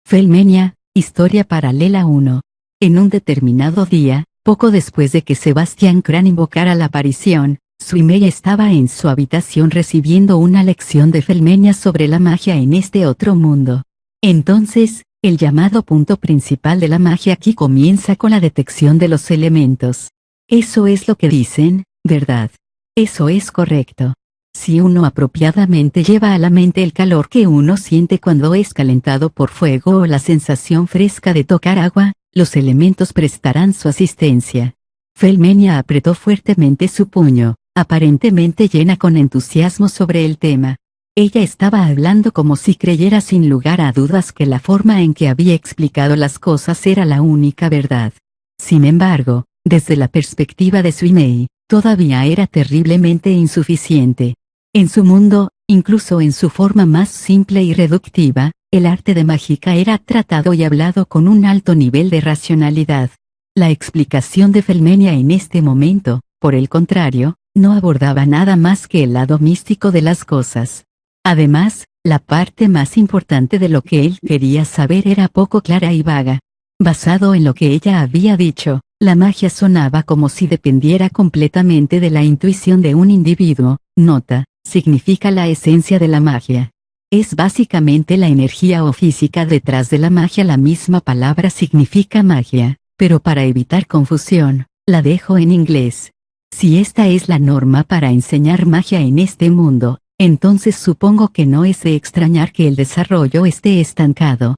Felmenia, Historia Paralela 1. En un determinado día, poco después de que Sebastian Crane invocara la aparición, Suimei estaba en su habitación recibiendo una lección de Felmenia sobre la magia en este otro mundo. Entonces, el llamado punto principal de la magia aquí comienza con la detección de los elementos. Eso es lo que dicen, ¿verdad? Eso es correcto. Si uno apropiadamente lleva a la mente el calor que uno siente cuando es calentado por fuego o la sensación fresca de tocar agua, los elementos prestarán su asistencia. Felmenia apretó fuertemente su puño, aparentemente llena con entusiasmo sobre el tema. Ella estaba hablando como si creyera sin lugar a dudas que la forma en que había explicado las cosas era la única verdad. Sin embargo, desde la perspectiva de Suimei, todavía era terriblemente insuficiente. En su mundo, incluso en su forma más simple y reductiva, el arte de mágica era tratado y hablado con un alto nivel de racionalidad. La explicación de Felmenia en este momento, por el contrario, no abordaba nada más que el lado místico de las cosas. Además, la parte más importante de lo que él quería saber era poco clara y vaga. Basado en lo que ella había dicho, la magia sonaba como si dependiera completamente de la intuición de un individuo. Nota, significa la esencia de la magia. Es básicamente la energía o física detrás de la magia. La misma palabra significa magia, pero para evitar confusión, la dejo en inglés. Si esta es la norma para enseñar magia en este mundo, entonces supongo que no es de extrañar que el desarrollo esté estancado.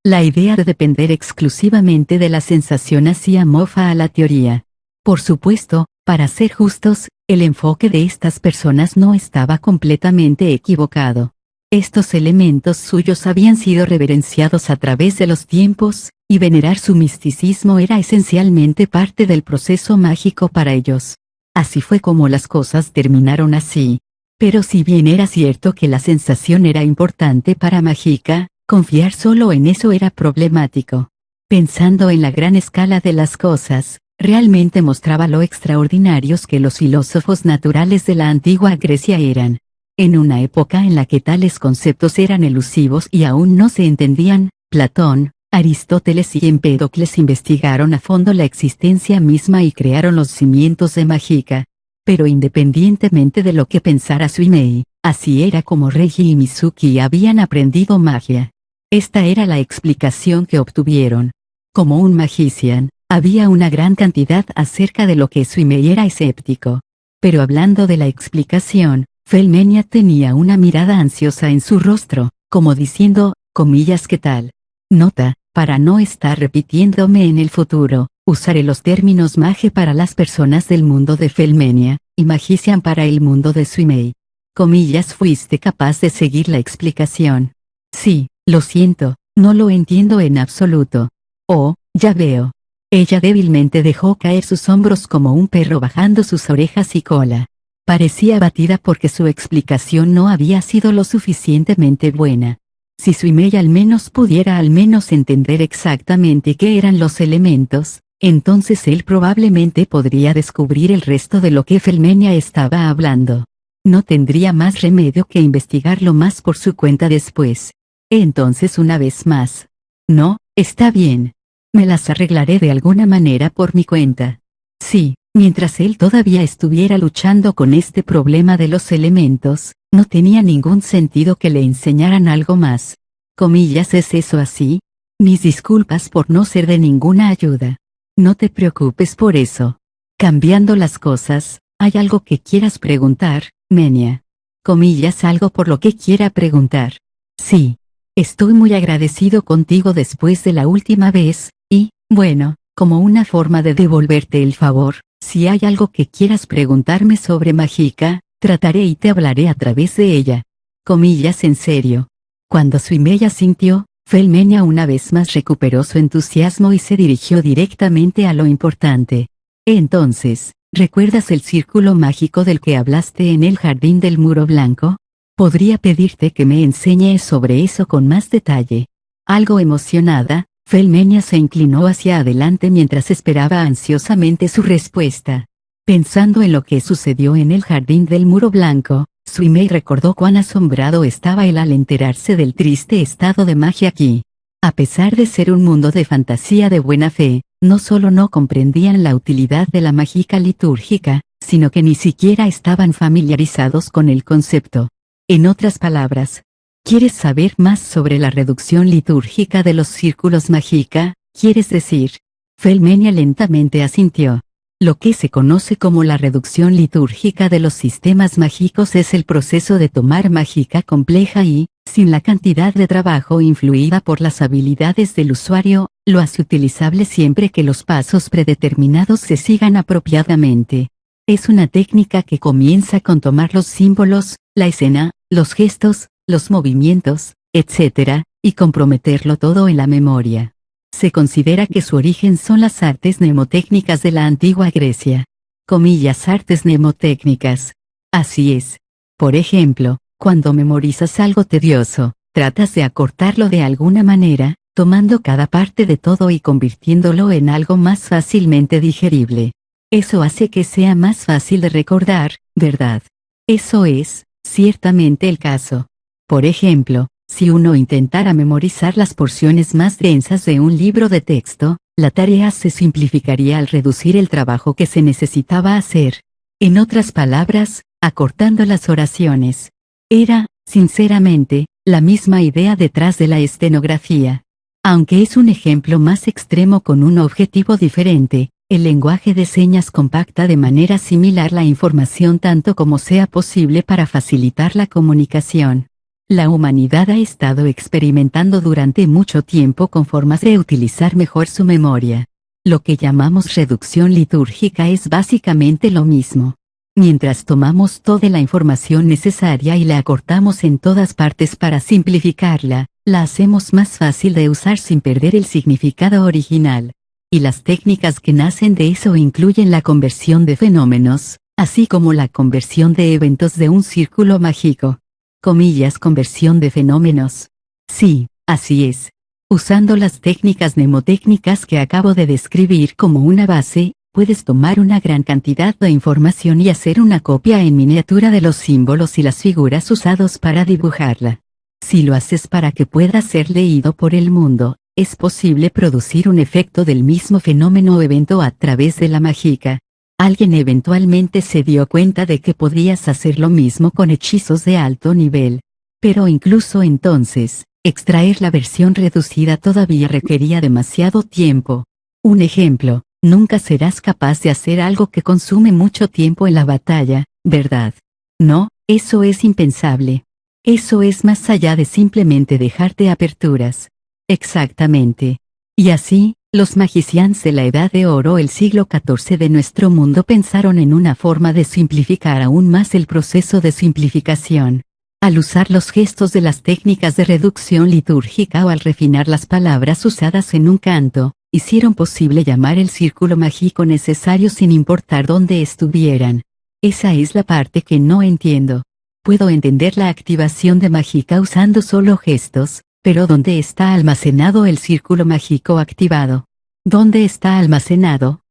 La idea de depender exclusivamente de la sensación hacía mofa a la teoría. Por supuesto, para ser justos, el enfoque de estas personas no estaba completamente equivocado. Estos elementos suyos habían sido reverenciados a través de los tiempos, y venerar su misticismo era esencialmente parte del proceso mágico para ellos. Así fue como las cosas terminaron así. Pero si bien era cierto que la sensación era importante para mágica, confiar solo en eso era problemático. Pensando en la gran escala de las cosas, realmente mostraba lo extraordinarios que los filósofos naturales de la antigua Grecia eran. En una época en la que tales conceptos eran elusivos y aún no se entendían, Platón, Aristóteles y Empédocles investigaron a fondo la existencia misma y crearon los cimientos de mágica. Pero independientemente de lo que pensara Suimei, así era como Reiji y Mizuki habían aprendido magia. Esta era la explicación que obtuvieron. Como un magician, había una gran cantidad acerca de lo que Suimei era escéptico. Pero hablando de la explicación, Felmenia tenía una mirada ansiosa en su rostro, como diciendo, comillas, ¿qué tal? Nota, para no estar repitiéndome en el futuro, usaré los términos mage para las personas del mundo de Felmenia, y magician para el mundo de Suimei. Comillas, ¿fuiste capaz de seguir la explicación? Sí, lo siento, no lo entiendo en absoluto. Oh, ya veo. Ella débilmente dejó caer sus hombros como un perro bajando sus orejas y cola. Parecía abatida porque su explicación no había sido lo suficientemente buena. Si Suimei al menos pudiera al menos entender exactamente qué eran los elementos, entonces él probablemente podría descubrir el resto de lo que Felmenia estaba hablando. No tendría más remedio que investigarlo más por su cuenta después. Entonces una vez más. No, está bien. Me las arreglaré de alguna manera por mi cuenta. Sí, mientras él todavía estuviera luchando con este problema de los elementos, no tenía ningún sentido que le enseñaran algo más. Comillas, ¿es eso así? Mis disculpas por no ser de ninguna ayuda. No te preocupes por eso. Cambiando las cosas, ¿hay algo que quieras preguntar, Menia? Comillas, algo por lo que quiera preguntar. Sí. Estoy muy agradecido contigo después de la última vez, y, bueno, como una forma de devolverte el favor, si hay algo que quieras preguntarme sobre mágica, trataré y te hablaré a través de ella. Comillas, en serio. Cuando Suimei asintió, Felmenia una vez más recuperó su entusiasmo y se dirigió directamente a lo importante. Entonces, ¿recuerdas el círculo mágico del que hablaste en el jardín del muro blanco? Podría pedirte que me enseñes sobre eso con más detalle. Algo emocionada, Felmenia se inclinó hacia adelante mientras esperaba ansiosamente su respuesta. Pensando en lo que sucedió en el jardín del muro blanco, Suimei recordó cuán asombrado estaba él al enterarse del triste estado de magia aquí. A pesar de ser un mundo de fantasía de buena fe, no solo no comprendían la utilidad de la mágica litúrgica, sino que ni siquiera estaban familiarizados con el concepto. En otras palabras, ¿quieres saber más sobre la reducción litúrgica de los círculos mágica? ¿Quieres decir? Felmenia lentamente asintió. Lo que se conoce como la reducción litúrgica de los sistemas mágicos es el proceso de tomar mágica compleja y, sin la cantidad de trabajo influida por las habilidades del usuario, lo hace utilizable siempre que los pasos predeterminados se sigan apropiadamente. Es una técnica que comienza con tomar los símbolos, la escena, los gestos, los movimientos, etc., y comprometerlo todo en la memoria. Se considera que su origen son las artes mnemotécnicas de la antigua Grecia. Comillas, artes mnemotécnicas. Así es. Por ejemplo, cuando memorizas algo tedioso, tratas de acortarlo de alguna manera, tomando cada parte de todo y convirtiéndolo en algo más fácilmente digerible. Eso hace que sea más fácil de recordar, ¿verdad? Eso es, ciertamente el caso. Por ejemplo, si uno intentara memorizar las porciones más densas de un libro de texto, la tarea se simplificaría al reducir el trabajo que se necesitaba hacer. En otras palabras, acortando las oraciones. Era, sinceramente, la misma idea detrás de la estenografía. Aunque es un ejemplo más extremo con un objetivo diferente, el lenguaje de señas compacta de manera similar la información tanto como sea posible para facilitar la comunicación. La humanidad ha estado experimentando durante mucho tiempo con formas de utilizar mejor su memoria. Lo que llamamos reducción litúrgica es básicamente lo mismo. Mientras tomamos toda la información necesaria y la acortamos en todas partes para simplificarla, la hacemos más fácil de usar sin perder el significado original. Y las técnicas que nacen de eso incluyen la conversión de fenómenos, así como la conversión de eventos de un círculo mágico. Comillas, conversión de fenómenos. Sí, así es. Usando las técnicas mnemotécnicas que acabo de describir como una base, puedes tomar una gran cantidad de información y hacer una copia en miniatura de los símbolos y las figuras usados para dibujarla. Si lo haces para que pueda ser leído por el mundo, es posible producir un efecto del mismo fenómeno o evento a través de la mágica. Alguien eventualmente se dio cuenta de que podías hacer lo mismo con hechizos de alto nivel. Pero incluso entonces, extraer la versión reducida todavía requería demasiado tiempo. Un ejemplo, nunca serás capaz de hacer algo que consume mucho tiempo en la batalla, ¿verdad? No, eso es impensable. Eso es más allá de simplemente dejarte aperturas. Exactamente. Y así, los magicians de la Edad de Oro el siglo XIV de nuestro mundo pensaron en una forma de simplificar aún más el proceso de simplificación. Al usar los gestos de las técnicas de reducción litúrgica o al refinar las palabras usadas en un canto, hicieron posible llamar el círculo mágico necesario sin importar dónde estuvieran. Esa es la parte que no entiendo. Puedo entender la activación de mágica usando solo gestos, pero ¿dónde está almacenado el círculo mágico activado? ¿Dónde está almacenado?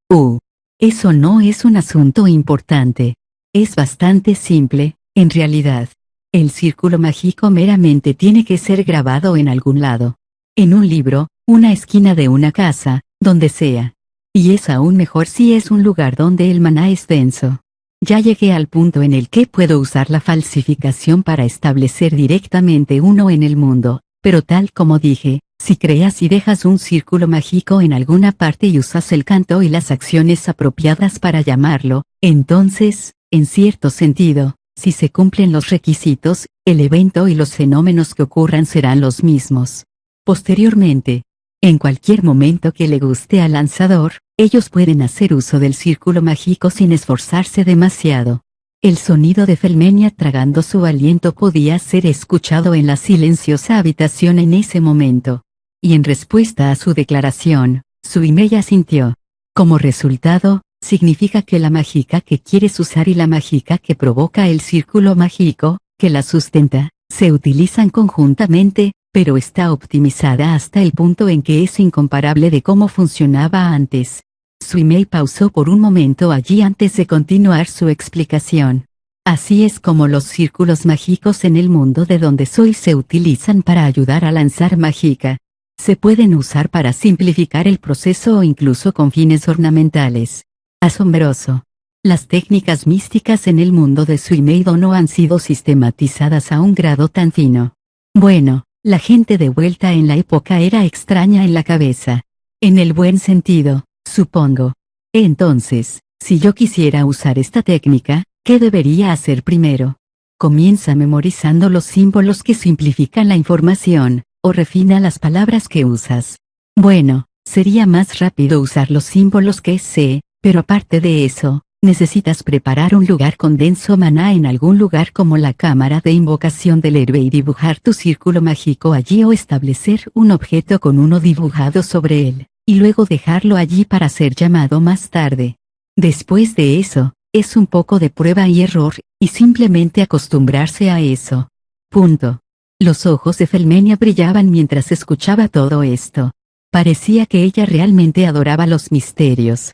Eso no es un asunto importante. Es bastante simple, en realidad. El círculo mágico meramente tiene que ser grabado en algún lado. En un libro, una esquina de una casa, donde sea. Y es aún mejor si es un lugar donde el maná es denso. Ya llegué al punto en el que puedo usar la falsificación para establecer directamente uno en el mundo. Pero tal como dije, si creas y dejas un círculo mágico en alguna parte y usas el canto y las acciones apropiadas para llamarlo, entonces, en cierto sentido, si se cumplen los requisitos, el evento y los fenómenos que ocurran serán los mismos. Posteriormente, en cualquier momento que le guste al lanzador, ellos pueden hacer uso del círculo mágico sin esforzarse demasiado. El sonido de Felmenia tragando su aliento podía ser escuchado en la silenciosa habitación en ese momento. Y en respuesta a su declaración, Suimei asintió. Como resultado, significa que la mágica que quieres usar y la mágica que provoca el círculo mágico, que la sustenta, se utilizan conjuntamente, pero está optimizada hasta el punto en que es incomparable de cómo funcionaba antes. Suimei pausó por un momento allí antes de continuar su explicación. Así es como los círculos mágicos en el mundo de donde soy se utilizan para ayudar a lanzar mágica. Se pueden usar para simplificar el proceso o incluso con fines ornamentales. Asombroso. Las técnicas místicas en el mundo de Suimei no han sido sistematizadas a un grado tan fino. Bueno, la gente de vuelta en la época era extraña en la cabeza. En el buen sentido, supongo. Entonces, si yo quisiera usar esta técnica, ¿qué debería hacer primero? Comienza memorizando los símbolos que simplifican la información, o refina las palabras que usas. Bueno, sería más rápido usar los símbolos que sé, pero aparte de eso, necesitas preparar un lugar con denso maná en algún lugar como la cámara de invocación del héroe y dibujar tu círculo mágico allí o establecer un objeto con uno dibujado sobre él, y luego dejarlo allí para ser llamado más tarde. Después de eso, es un poco de prueba y error, y simplemente acostumbrarse a eso. Punto. Los ojos de Felmenia brillaban mientras escuchaba todo esto. Parecía que ella realmente adoraba los misterios.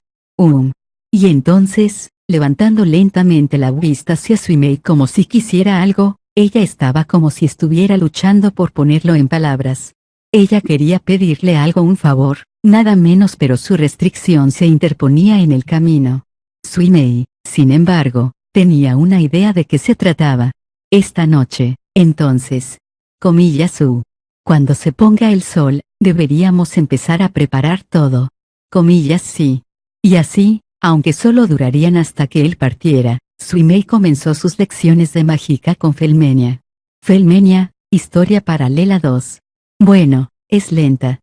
Y entonces, levantando lentamente la vista hacia Suimei como si quisiera algo, ella estaba como si estuviera luchando por ponerlo en palabras. Ella quería pedirle algo, un favor, nada menos, pero su restricción se interponía en el camino. Suimei, sin embargo, tenía una idea de qué se trataba. Esta noche, entonces, cuando se ponga el sol, deberíamos empezar a preparar todo. Sí. Y así, aunque solo durarían hasta que él partiera, Suimei comenzó sus lecciones de mágica con Felmenia. Felmenia, historia paralela 2. Bueno, es lenta.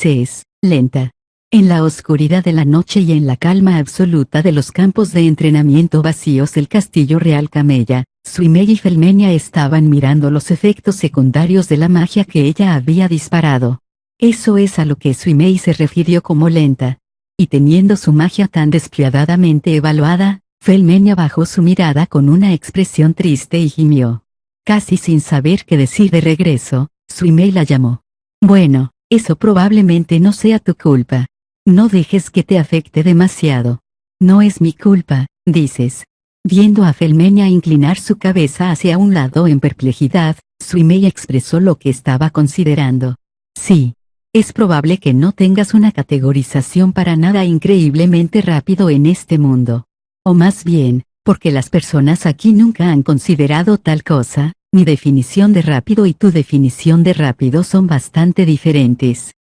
Es lenta. En la oscuridad de la noche y en la calma absoluta de los campos de entrenamiento vacíos del castillo real Camella, Suimei y Felmenia estaban mirando los efectos secundarios de la magia que ella había disparado. Eso es a lo que Suimei se refirió como lenta. Y teniendo su magia tan despiadadamente evaluada, Felmenia bajó su mirada con una expresión triste y gimió. Casi sin saber qué decir de regreso, Suimei la llamó. Bueno, eso probablemente no sea tu culpa. No dejes que te afecte demasiado. No es mi culpa, dices. Viendo a Felmenia inclinar su cabeza hacia un lado en perplejidad, Suimei expresó lo que estaba considerando. Sí. Es probable que no tengas una categorización para nada increíblemente rápido en este mundo. O más bien, porque las personas aquí nunca han considerado tal cosa. Mi definición de rápido y tu definición de rápido son bastante diferentes.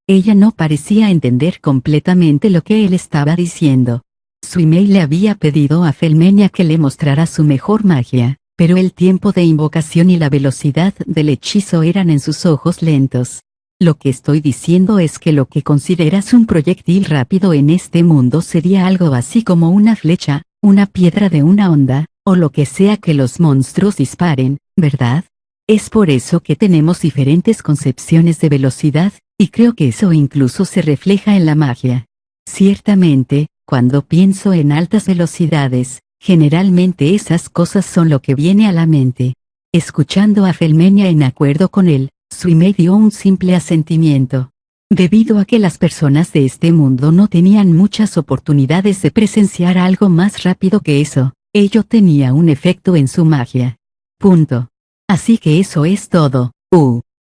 Ella no parecía entender completamente lo que él estaba diciendo. Suimei le había pedido a Felmenia que le mostrara su mejor magia, pero el tiempo de invocación y la velocidad del hechizo eran en sus ojos lentos. Lo que estoy diciendo es que lo que consideras un proyectil rápido en este mundo sería algo así como una flecha, una piedra de una onda, o lo que sea que los monstruos disparen, ¿verdad? Es por eso que tenemos diferentes concepciones de velocidad, y creo que eso incluso se refleja en la magia. Ciertamente, cuando pienso en altas velocidades, generalmente esas cosas son lo que viene a la mente. Escuchando a Felmenia en acuerdo con él, Suimei dio un simple asentimiento. Debido a que las personas de este mundo no tenían muchas oportunidades de presenciar algo más rápido que eso, ello tenía un efecto en su magia. Punto. Así que eso es todo.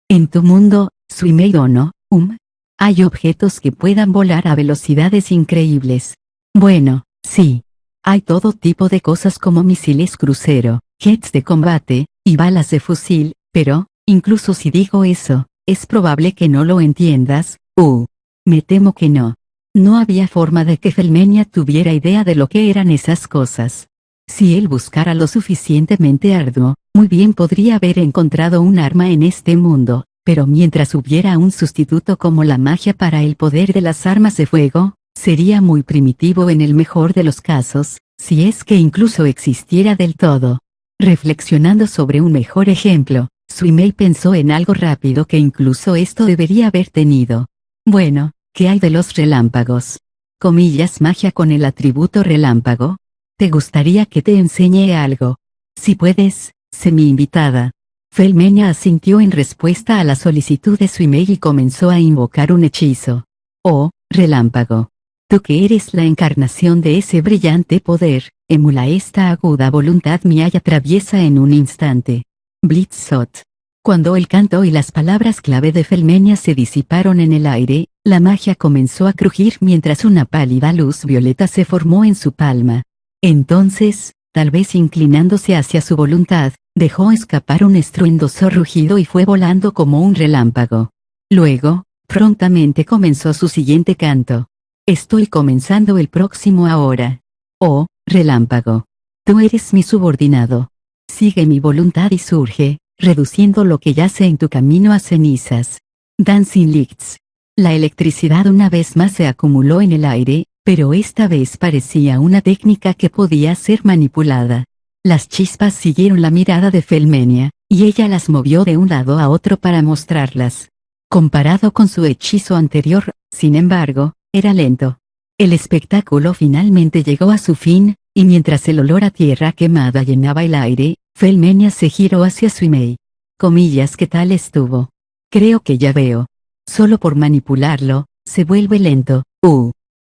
En tu mundo, Suimei no, hay objetos que puedan volar a velocidades increíbles. Bueno, sí. Hay todo tipo de cosas como misiles crucero, jets de combate, y balas de fusil, pero, incluso si digo eso, es probable que no lo entiendas. Me temo que no. No había forma de que Felmenia tuviera idea de lo que eran esas cosas. Si él buscara lo suficientemente arduo, muy bien podría haber encontrado un arma en este mundo, pero mientras hubiera un sustituto como la magia para el poder de las armas de fuego, sería muy primitivo en el mejor de los casos, si es que incluso existiera del todo. Reflexionando sobre un mejor ejemplo, Suimei pensó en algo rápido que incluso esto debería haber tenido. Bueno, ¿qué hay de los relámpagos? Magia con el atributo relámpago. ¿Te gustaría que te enseñe algo? Si puedes, sé mi invitada. Felmenia asintió en respuesta a la solicitud de Suimei y comenzó a invocar un hechizo. Relámpago. Tú que eres la encarnación de ese brillante poder, emula esta aguda voluntad mía y atraviesa en un instante. Blitzshot. Cuando el canto y las palabras clave de Felmenia se disiparon en el aire, la magia comenzó a crujir mientras una pálida luz violeta se formó en su palma. Entonces, tal vez inclinándose hacia su voluntad, dejó escapar un estruendoso rugido y fue volando como un relámpago. Luego, prontamente comenzó su siguiente canto. Estoy comenzando el próximo ahora. Oh, relámpago. Tú eres mi subordinado. Sigue mi voluntad y surge, reduciendo lo que yace en tu camino a cenizas. Dancing Lights. La electricidad una vez más se acumuló en el aire, pero esta vez parecía una técnica que podía ser manipulada. Las chispas siguieron la mirada de Felmenia, y ella las movió de un lado a otro para mostrarlas. Comparado con su hechizo anterior, sin embargo, era lento. El espectáculo finalmente llegó a su fin, y mientras el olor a tierra quemada llenaba el aire, Felmenia se giró hacia Suimei. Comillas, ¿qué tal estuvo? Creo que ya veo. Solo por manipularlo, se vuelve lento.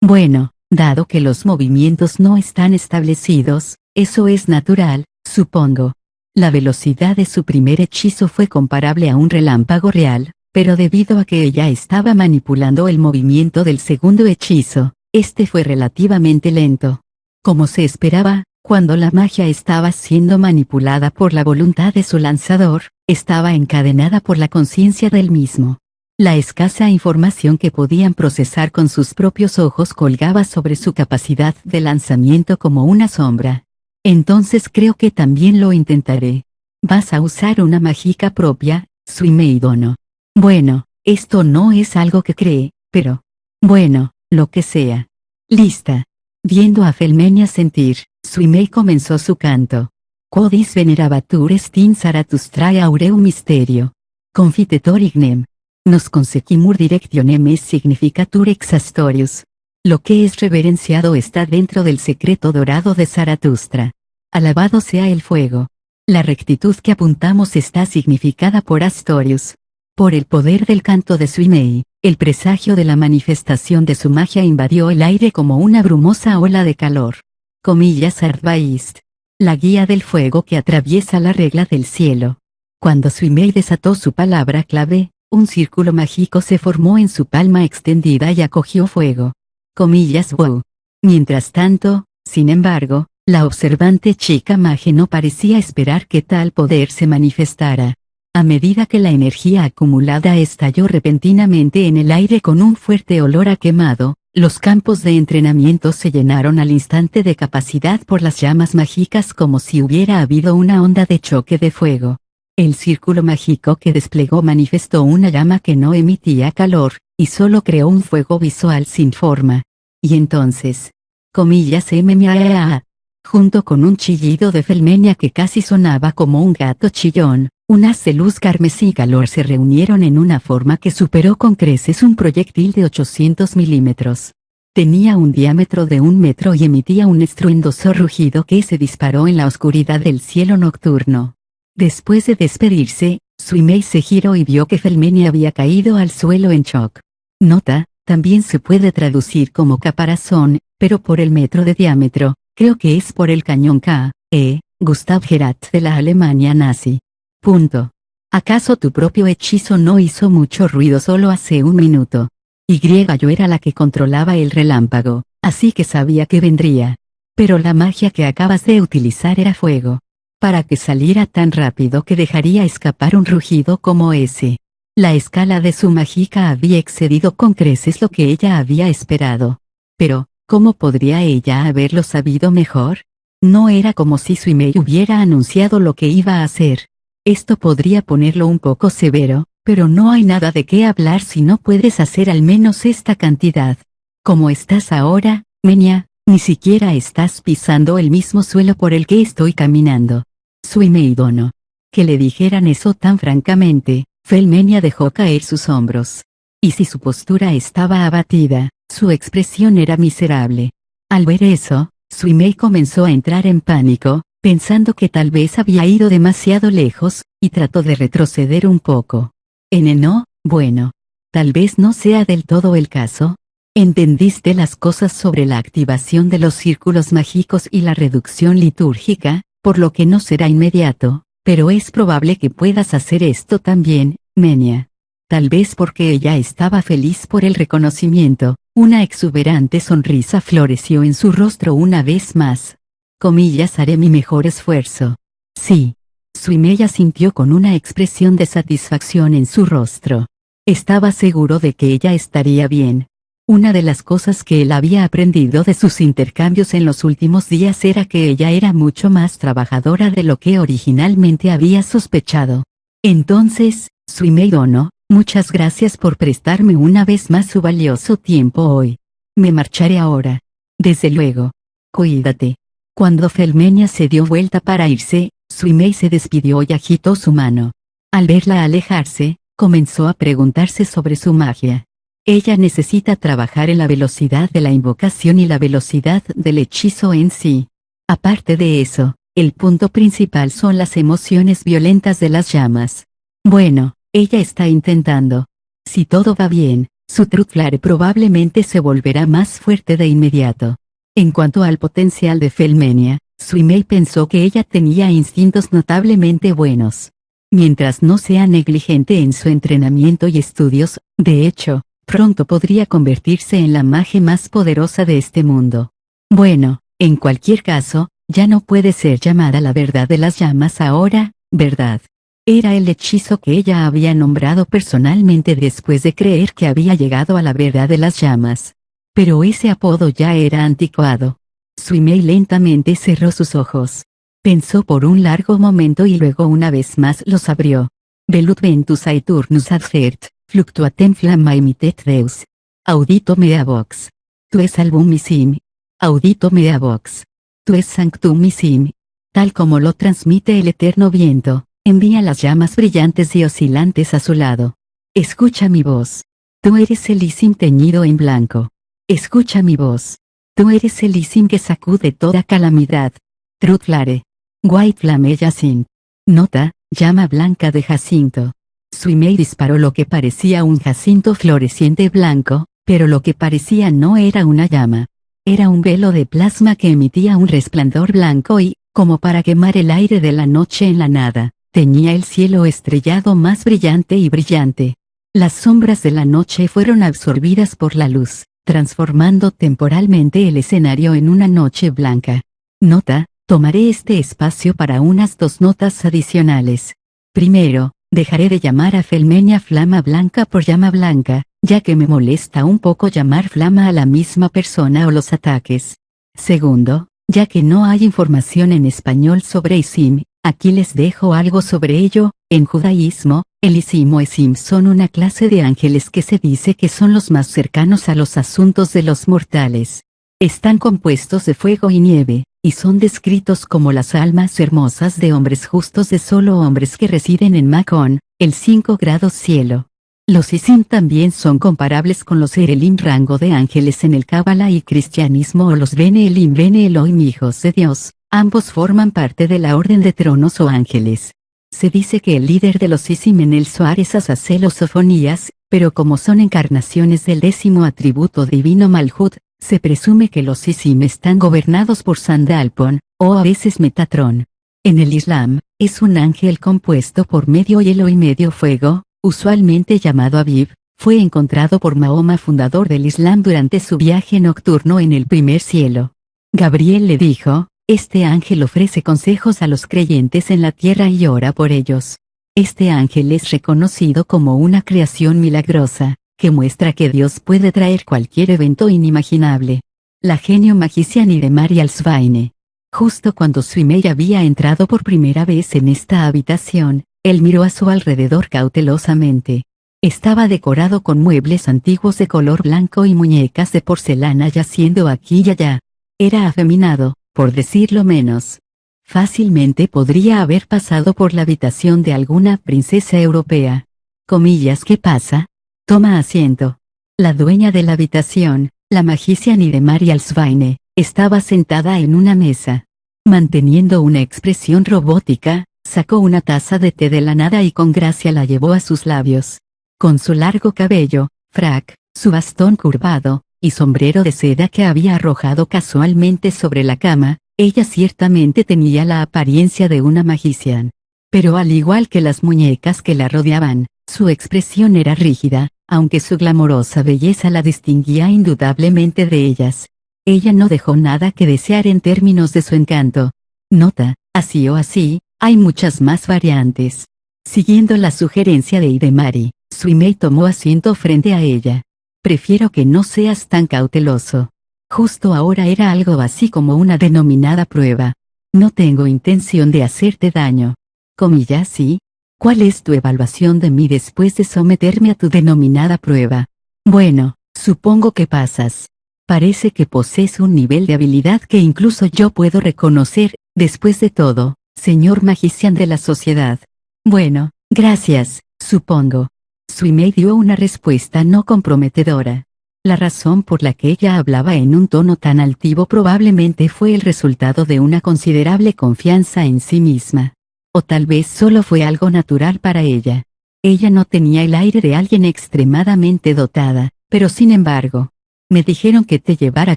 Bueno, dado que los movimientos no están establecidos, eso es natural, supongo. La velocidad de su primer hechizo fue comparable a un relámpago real, pero debido a que ella estaba manipulando el movimiento del segundo hechizo, este fue relativamente lento. Como se esperaba, cuando la magia estaba siendo manipulada por la voluntad de su lanzador, estaba encadenada por la conciencia del mismo. La escasa información que podían procesar con sus propios ojos colgaba sobre su capacidad de lanzamiento como una sombra. Entonces creo que también lo intentaré. ¿Vas a usar una mágica propia, Suimei Dono? Bueno, esto no es algo que cree, pero... bueno, lo que sea. Lista. Viendo a Felmenia sentir, Suimei comenzó su canto. Quodis venerabatur est in Zarathustrae aureum mysterio. Confitetor ignem. Nos consequimur directionem est significatur exastorius. Lo que es reverenciado está dentro del secreto dorado de Zaratustra. Alabado sea el fuego. La rectitud que apuntamos está significada por Astorius. Por el poder del canto de Suimei, el presagio de la manifestación de su magia invadió el aire como una brumosa ola de calor. Comillas Ardvaist. La guía del fuego que atraviesa la regla del cielo. Cuando Suimei desató su palabra clave, un círculo mágico se formó en su palma extendida y acogió fuego. Comillas wow. Mientras tanto, sin embargo, la observante chica mage no parecía esperar que tal poder se manifestara. A medida que la energía acumulada estalló repentinamente en el aire con un fuerte olor a quemado, los campos de entrenamiento se llenaron al instante de capacidad por las llamas mágicas como si hubiera habido una onda de choque de fuego. El círculo mágico que desplegó manifestó una llama que no emitía calor, y solo creó un fuego visual sin forma. Y entonces, comillas MMA, junto con un chillido de Felmenia que casi sonaba como un gato chillón, unas de luz carmesí y calor se reunieron en una forma que superó con creces un proyectil de 800 milímetros. Tenía un diámetro de 1 metro y emitía un estruendoso rugido que se disparó en la oscuridad del cielo nocturno. Después de despedirse, Suimei se giró y vio que Felmenia había caído al suelo en shock. Nota, también se puede traducir como caparazón, pero por el metro de diámetro, creo que es por el cañón K.E. Gustav Gerät de la Alemania nazi. Punto. ¿Acaso tu propio hechizo no hizo mucho ruido solo hace un minuto? Yo era la que controlaba el relámpago, así que sabía que vendría. Pero la magia que acabas de utilizar era fuego. Para que saliera tan rápido que dejaría escapar un rugido como ese. La escala de su mágica había excedido con creces lo que ella había esperado. Pero, ¿cómo podría ella haberlo sabido mejor? No era como si Suimei hubiera anunciado lo que iba a hacer. Esto podría ponerlo un poco severo, pero no hay nada de qué hablar si no puedes hacer al menos esta cantidad. Como estás ahora, Menia, ni siquiera estás pisando el mismo suelo por el que estoy caminando. Suimei Dono. Que le dijeran eso tan francamente, Felmenia dejó caer sus hombros. Y si su postura estaba abatida, su expresión era miserable. Al ver eso, Suimei comenzó a entrar en pánico, pensando que tal vez había ido demasiado lejos, y trató de retroceder un poco. No, bueno. Tal vez no sea del todo el caso. ¿Entendiste las cosas sobre la activación de los círculos mágicos y la reducción litúrgica, por lo que no será inmediato, Pero es probable que puedas hacer esto también, Menia. Tal vez porque ella estaba feliz por el reconocimiento, una exuberante sonrisa floreció en su rostro una vez más. Comillas, haré mi mejor esfuerzo. Sí. Suimeya sintió con una expresión de satisfacción en su rostro. Estaba seguro de que ella estaría bien. Una de las cosas que él había aprendido de sus intercambios en los últimos días era que ella era mucho más trabajadora de lo que originalmente había sospechado. Entonces, Suimei-dono, muchas gracias por prestarme una vez más su valioso tiempo hoy. Me marcharé ahora. Desde luego. Cuídate. Cuando Felmenia se dio vuelta para irse, Suimei se despidió y agitó su mano. Al verla alejarse, comenzó a preguntarse sobre su magia. Ella necesita trabajar en la velocidad de la invocación y la velocidad del hechizo en sí. Aparte de eso, el punto principal son las emociones violentas de las llamas. Bueno, ella está intentando. Si todo va bien, su Truth Flare probablemente se volverá más fuerte de inmediato. En cuanto al potencial de Felmenia, Suimei pensó que ella tenía instintos notablemente buenos. Mientras no sea negligente en su entrenamiento y estudios, de hecho, pronto podría convertirse en la magia más poderosa de este mundo. Bueno, en cualquier caso, ya no puede ser llamada la verdad de las llamas ahora, ¿verdad? Era el hechizo que ella había nombrado personalmente después de creer que había llegado a la verdad de las llamas. Pero ese apodo ya era anticuado. Suimei lentamente cerró sus ojos. Pensó por un largo momento y luego una vez más los abrió. Velut ventus aeturnus adfert, fluctuatem flammae mitet Deus. Audito mea vox. Tu es albumissim. Audito mea vox. Tu es sanctumissim. Tal como lo transmite el eterno viento, envía las llamas brillantes y oscilantes a su lado. Escucha mi voz. Tú eres el Isim teñido en blanco. Escucha mi voz. Tú eres el Isim que sacude toda calamidad. Truth Flare. White Flame Jacint. Nota, llama blanca de Jacinto. Suimei disparó lo que parecía un jacinto floreciente blanco, pero lo que parecía no era una llama. Era un velo de plasma que emitía un resplandor blanco y, como para quemar el aire de la noche en la nada, teñía el cielo estrellado más brillante y brillante. Las sombras de la noche fueron absorbidas por la luz, transformando temporalmente el escenario en una noche blanca. Nota, tomaré este espacio para unas 2 notas adicionales. Primero, dejaré de llamar a Felmenia Flama Blanca por llama blanca, ya que me molesta un poco llamar flama a la misma persona o los ataques. Segundo, ya que no hay información en español sobre Isim, aquí les dejo algo sobre ello. En judaísmo, el Isim o Esim son una clase de ángeles que se dice que son los más cercanos a los asuntos de los mortales. Están compuestos de fuego y nieve, y son descritos como las almas hermosas de hombres justos de solo hombres que residen en Makon, el 5 grados cielo. Los Isim también son comparables con los Erelim, rango de ángeles en el Cábala y cristianismo, o los Bene Elim Bene Elohim, hijos de Dios. Ambos forman parte de la orden de tronos o ángeles. Se dice que el líder de los Isim en el Zohar es Azazel o Sofonías, pero como son encarnaciones del 10º atributo divino Malhut, se presume que los Isim están gobernados por Sandalphon, o a veces Metatron. En el Islam, es un ángel compuesto por medio hielo y medio fuego, usualmente llamado Abib. Fue encontrado por Mahoma, fundador del Islam, durante su viaje nocturno en el primer cielo. Gabriel le dijo: este ángel ofrece consejos a los creyentes en la tierra y ora por ellos. Este ángel es reconocido como una creación milagrosa, que muestra que Dios puede traer cualquier evento inimaginable. La genio Magiciani de Marial Svaine. Justo cuando Suimei había entrado por primera vez en esta habitación, él miró a su alrededor cautelosamente. Estaba decorado con muebles antiguos de color blanco y muñecas de porcelana yaciendo aquí y allá. Era afeminado, por decirlo menos. Fácilmente podría haber pasado por la habitación de alguna princesa europea. Comillas, ¿qué pasa? Toma asiento. La dueña de la habitación, la Magiciani de Marial Svaine, estaba sentada en una mesa. Manteniendo una expresión robótica, sacó una taza de té de la nada y con gracia la llevó a sus labios. Con su largo cabello, frac, su bastón curvado, y sombrero de seda que había arrojado casualmente sobre la cama, ella ciertamente tenía la apariencia de una magician. Pero al igual que las muñecas que la rodeaban, su expresión era rígida, aunque su glamorosa belleza la distinguía indudablemente de ellas. Ella no dejó nada que desear en términos de su encanto. Nota, así o así, hay muchas más variantes. Siguiendo la sugerencia de Hidemari, Suimei tomó asiento frente a ella. Prefiero que no seas tan cauteloso. Justo ahora era algo así como una denominada prueba. No tengo intención de hacerte daño. Comillas, ¿sí? ¿Cuál es tu evaluación de mí después de someterme a tu denominada prueba? Bueno, supongo que pasas. Parece que posees un nivel de habilidad que incluso yo puedo reconocer, después de todo, señor magician de la sociedad. Bueno, gracias, supongo. Suimei dio una respuesta no comprometedora. La razón por la que ella hablaba en un tono tan altivo probablemente fue el resultado de una considerable confianza en sí misma. O tal vez solo fue algo natural para ella. Ella no tenía el aire de alguien extremadamente dotada, pero sin embargo, me dijeron que te llevara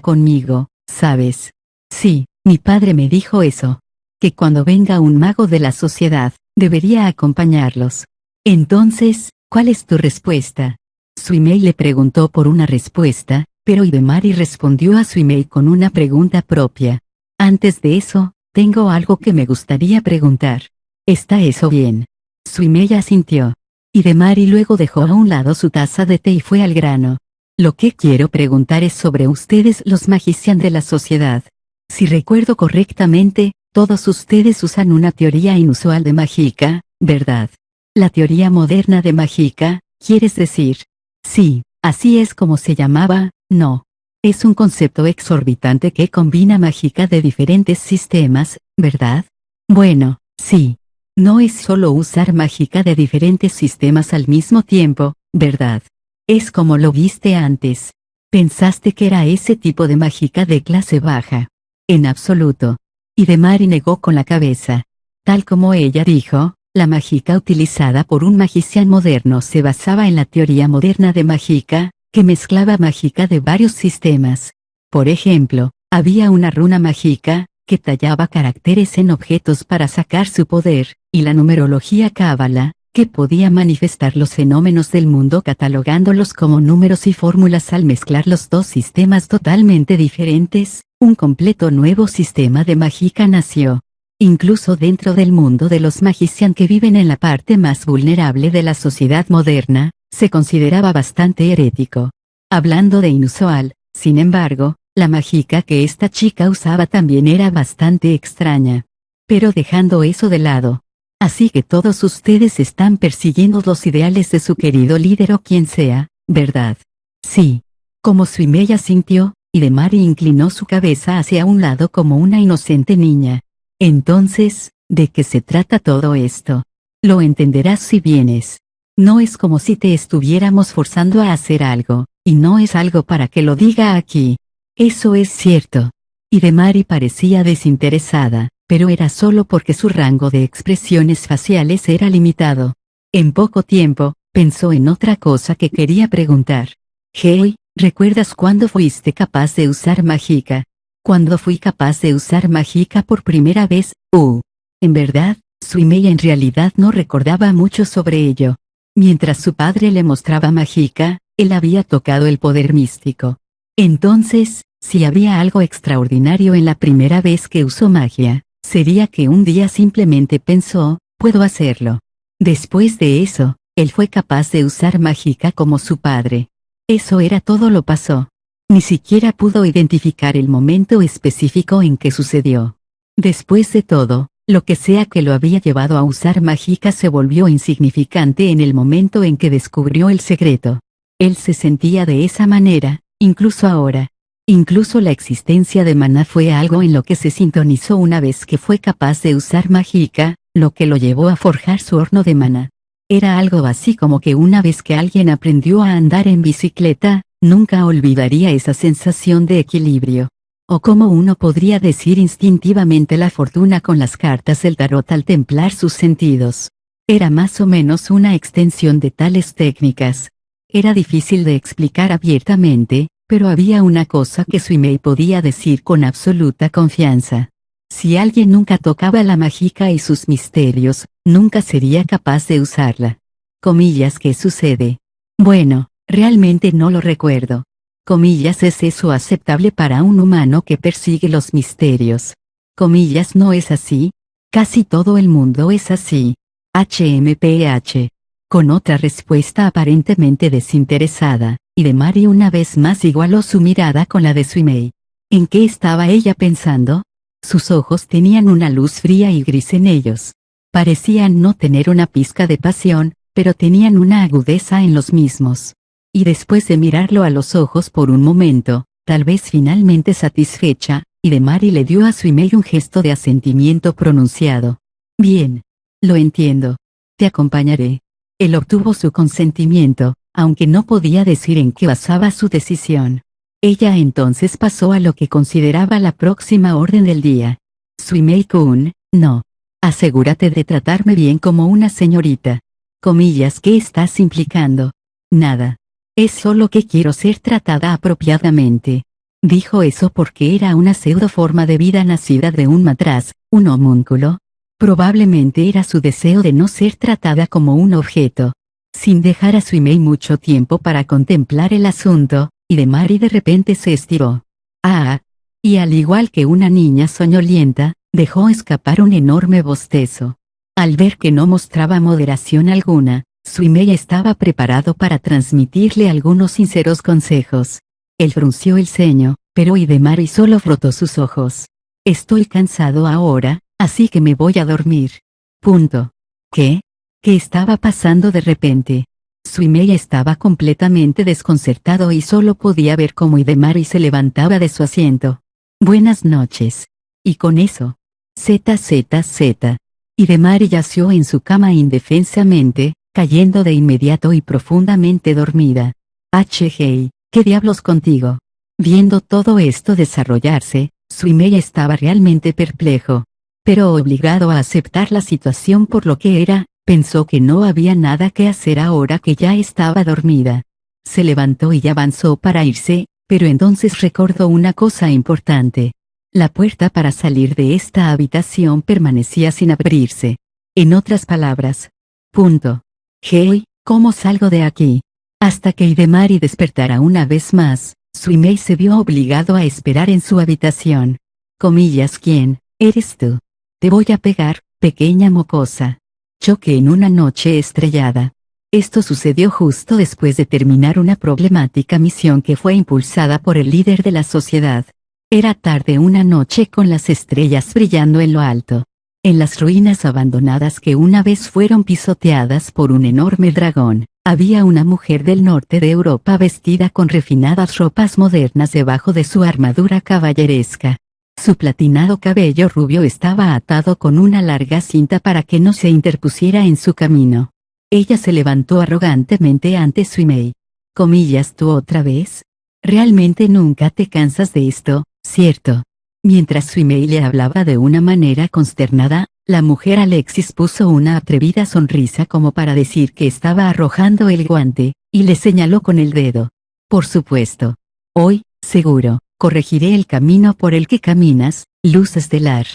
conmigo, ¿sabes? Sí, mi padre me dijo eso. Que cuando venga un mago de la sociedad, debería acompañarlos. Entonces, ¿cuál es tu respuesta? Suimei le preguntó por una respuesta, pero Hidemari respondió a Suimei con una pregunta propia. Antes de eso, tengo algo que me gustaría preguntar. ¿Está eso bien? Suimei asintió. Hidemari luego dejó a un lado su taza de té y fue al grano. Lo que quiero preguntar es sobre ustedes los magician de la sociedad. Si recuerdo correctamente, todos ustedes usan una teoría inusual de mágica, ¿verdad? La teoría moderna de mágica, ¿quieres decir? Sí, así es como se llamaba, ¿no? Es un concepto exorbitante que combina mágica de diferentes sistemas, ¿verdad? Bueno, sí. No es solo usar mágica de diferentes sistemas al mismo tiempo, ¿verdad? Es como lo viste antes. Pensaste que era ese tipo de mágica de clase baja. En absoluto. Hidemari negó con la cabeza. Tal como ella dijo, la mágica utilizada por un magician moderno se basaba en la teoría moderna de mágica, que mezclaba mágica de varios sistemas. Por ejemplo, había una runa mágica, que tallaba caracteres en objetos para sacar su poder, y la numerología cábala, que podía manifestar los fenómenos del mundo catalogándolos como números y fórmulas. Al mezclar los dos sistemas totalmente diferentes, un completo nuevo sistema de mágica nació. Incluso dentro del mundo de los magician que viven en la parte más vulnerable de la sociedad moderna, se consideraba bastante herético. Hablando de inusual, sin embargo, la mágica que esta chica usaba también era bastante extraña. Pero dejando eso de lado. Así que todos ustedes están persiguiendo los ideales de su querido líder o quien sea, ¿verdad? Sí. Como Suimei asintió, Hidemari inclinó su cabeza hacia un lado como una inocente niña. Entonces, ¿de qué se trata todo esto? Lo entenderás si vienes. No es como si te estuviéramos forzando a hacer algo, y no es algo para que lo diga aquí. Eso es cierto. Hidemari parecía desinteresada, pero era solo porque su rango de expresiones faciales era limitado. En poco tiempo, pensó en otra cosa que quería preguntar. Hey, ¿recuerdas cuándo fuiste capaz de usar mágica? ¿Cuándo fui capaz de usar mágica por primera vez? En verdad, Suimei en realidad no recordaba mucho sobre ello. Mientras su padre le mostraba mágica, él había tocado el poder místico. Entonces, si había algo extraordinario en la primera vez que usó magia, sería que un día simplemente pensó, puedo hacerlo. Después de eso, él fue capaz de usar mágica como su padre. Eso era todo lo pasó. Ni siquiera pudo identificar el momento específico en que sucedió. Después de todo, lo que sea que lo había llevado a usar mágica se volvió insignificante en el momento en que descubrió el secreto. Él se sentía de esa manera, incluso ahora. Incluso la existencia de maná fue algo en lo que se sintonizó una vez que fue capaz de usar mágica, lo que lo llevó a forjar su horno de maná. Era algo así como que una vez que alguien aprendió a andar en bicicleta, nunca olvidaría esa sensación de equilibrio. O como uno podría decir instintivamente la fortuna con las cartas del tarot al templar sus sentidos. Era más o menos una extensión de tales técnicas. Era difícil de explicar abiertamente, pero había una cosa que Suimei podía decir con absoluta confianza. Si alguien nunca tocaba la mágica y sus misterios, nunca sería capaz de usarla. Comillas, ¿qué sucede? Bueno, realmente no lo recuerdo. Comillas, ¿es eso aceptable para un humano que persigue los misterios? Comillas, ¿no es así? Casi todo el mundo es así. HMPH. Con otra respuesta aparentemente desinteresada, Hidemari una vez más igualó su mirada con la de Suimei. ¿En qué estaba ella pensando? Sus ojos tenían una luz fría y gris en ellos. Parecían no tener una pizca de pasión, pero tenían una agudeza en los mismos. Y después de mirarlo a los ojos por un momento, tal vez finalmente satisfecha, Hidemari le dio a Suimei un gesto de asentimiento pronunciado. Bien. Lo entiendo. Te acompañaré. Él obtuvo su consentimiento, aunque no podía decir en qué basaba su decisión. Ella entonces pasó a lo que consideraba la próxima orden del día. Suimei-kun, no. Asegúrate de tratarme bien como una señorita. Comillas, ¿qué estás implicando? Nada. Es solo que quiero ser tratada apropiadamente. Dijo eso porque era una pseudo forma de vida nacida de un matraz, un homúnculo. Probablemente era su deseo de no ser tratada como un objeto. Sin dejar a Suimei mucho tiempo para contemplar el asunto, Hidemari de repente se estiró. Y al igual que una niña soñolienta, dejó escapar un enorme bostezo. Al ver que no mostraba moderación alguna, Suimei estaba preparado para transmitirle algunos sinceros consejos. Él frunció el ceño, pero Hidemari solo frotó sus ojos. Estoy cansado ahora, así que me voy a dormir. Punto. ¿Qué? ¿Qué estaba pasando de repente? Suimei estaba completamente desconcertado y solo podía ver cómo Hidemari se levantaba de su asiento. Buenas noches. Y con eso. ZZZ. Hidemari yació en su cama indefensamente, cayendo de inmediato y profundamente dormida. Hei, ¿qué diablos contigo? Viendo todo esto desarrollarse, Suimei estaba realmente perplejo. Pero obligado a aceptar la situación por lo que era, pensó que no había nada que hacer ahora que ya estaba dormida. Se levantó y avanzó para irse, pero entonces recordó una cosa importante. La puerta para salir de esta habitación permanecía sin abrirse. En otras palabras. Hey, ¿cómo salgo de aquí? Hasta que Hidemari despertara una vez más, Suimei se vio obligado a esperar en su habitación. Comillas, ¿quién eres tú? Te voy a pegar, pequeña mocosa. Choque en una noche estrellada. Esto sucedió justo después de terminar una problemática misión que fue impulsada por el líder de la sociedad. Era tarde una noche con las estrellas brillando en lo alto. En las ruinas abandonadas que una vez fueron pisoteadas por un enorme dragón, había una mujer del norte de Europa vestida con refinadas ropas modernas debajo de su armadura caballeresca. Su platinado cabello rubio estaba atado con una larga cinta para que no se interpusiera en su camino. Ella se levantó arrogantemente ante Suimei. Comillas, ¿tú otra vez? Realmente nunca te cansas de esto, ¿cierto? Mientras Suimei le hablaba de una manera consternada, la mujer Alexis puso una atrevida sonrisa como para decir que estaba arrojando el guante, y le señaló con el dedo. Por supuesto. Hoy, seguro, corregiré el camino por el que caminas, luz estelar.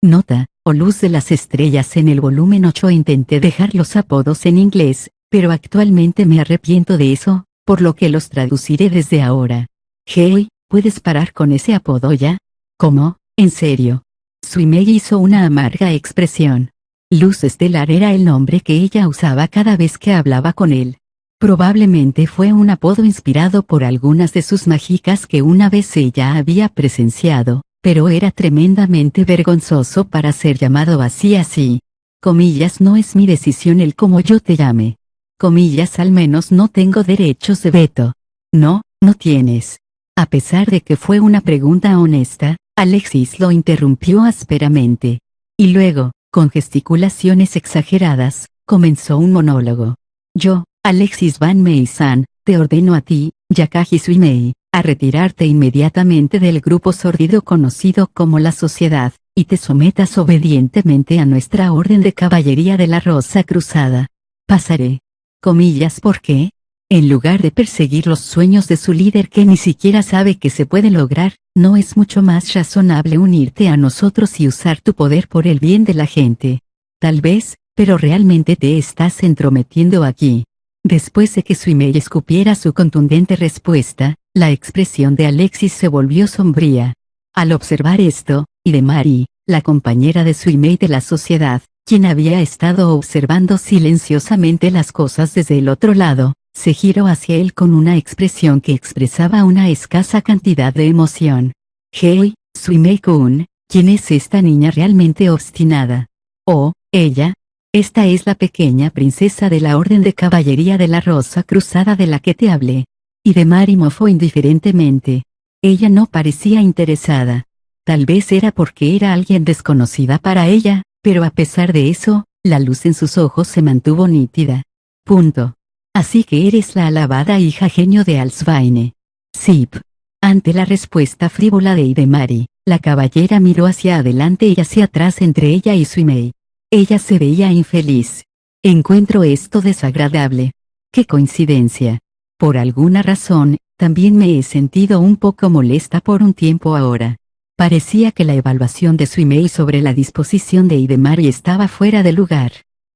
Nota, o luz de las estrellas en el volumen 8. Intenté dejar los apodos en inglés, pero actualmente me arrepiento de eso, por lo que los traduciré desde ahora. Hey, ¿puedes parar con ese apodo ya? ¿Cómo? ¿En serio? Suimei hizo una amarga expresión. Luz estelar era el nombre que ella usaba cada vez que hablaba con él. Probablemente fue un apodo inspirado por algunas de sus mágicas que una vez ella había presenciado, pero era tremendamente vergonzoso para ser llamado así. Comillas, no es mi decisión el cómo yo te llame. Comillas, al menos no tengo derechos de veto. No, no tienes. A pesar de que fue una pregunta honesta, Alexis lo interrumpió ásperamente. Y luego, con gesticulaciones exageradas, comenzó un monólogo. Yo, Alexis Van Meisan, te ordeno a ti, Yakaji Suimei, a retirarte inmediatamente del grupo sórdido conocido como la Sociedad, y te sometas obedientemente a nuestra orden de caballería de la Rosa Cruzada. Pasaré. Comillas, ¿por qué? En lugar de perseguir los sueños de su líder que ni siquiera sabe que se puede lograr, ¿no es mucho más razonable unirte a nosotros y usar tu poder por el bien de la gente? Tal vez, pero realmente te estás entrometiendo aquí. Después de que Suimei escupiera su contundente respuesta, la expresión de Alexis se volvió sombría. Al observar esto, Hidemari, la compañera de Suimei de la sociedad, quien había estado observando silenciosamente las cosas desde el otro lado, se giró hacia él con una expresión que expresaba una escasa cantidad de emoción. «Hey, Suimei-kun, ¿quién es esta niña realmente obstinada?» «Oh, ella. Esta es la pequeña princesa de la Orden de Caballería de la Rosa Cruzada de la que te hablé». Hidemari mofó indiferentemente. Ella no parecía interesada. Tal vez era porque era alguien desconocida para ella, pero a pesar de eso, la luz en sus ojos se mantuvo nítida. Punto. Así que eres la alabada hija genio de Alsvaine. Sip. Ante la respuesta frívola de Hidemari, la caballera miró hacia adelante y hacia atrás entre ella y Suimei. Ella se veía infeliz. Encuentro esto desagradable. ¡Qué coincidencia! Por alguna razón, también me he sentido un poco molesta por un tiempo ahora. Parecía que la evaluación de Suimei sobre la disposición de Hidemari estaba fuera de lugar.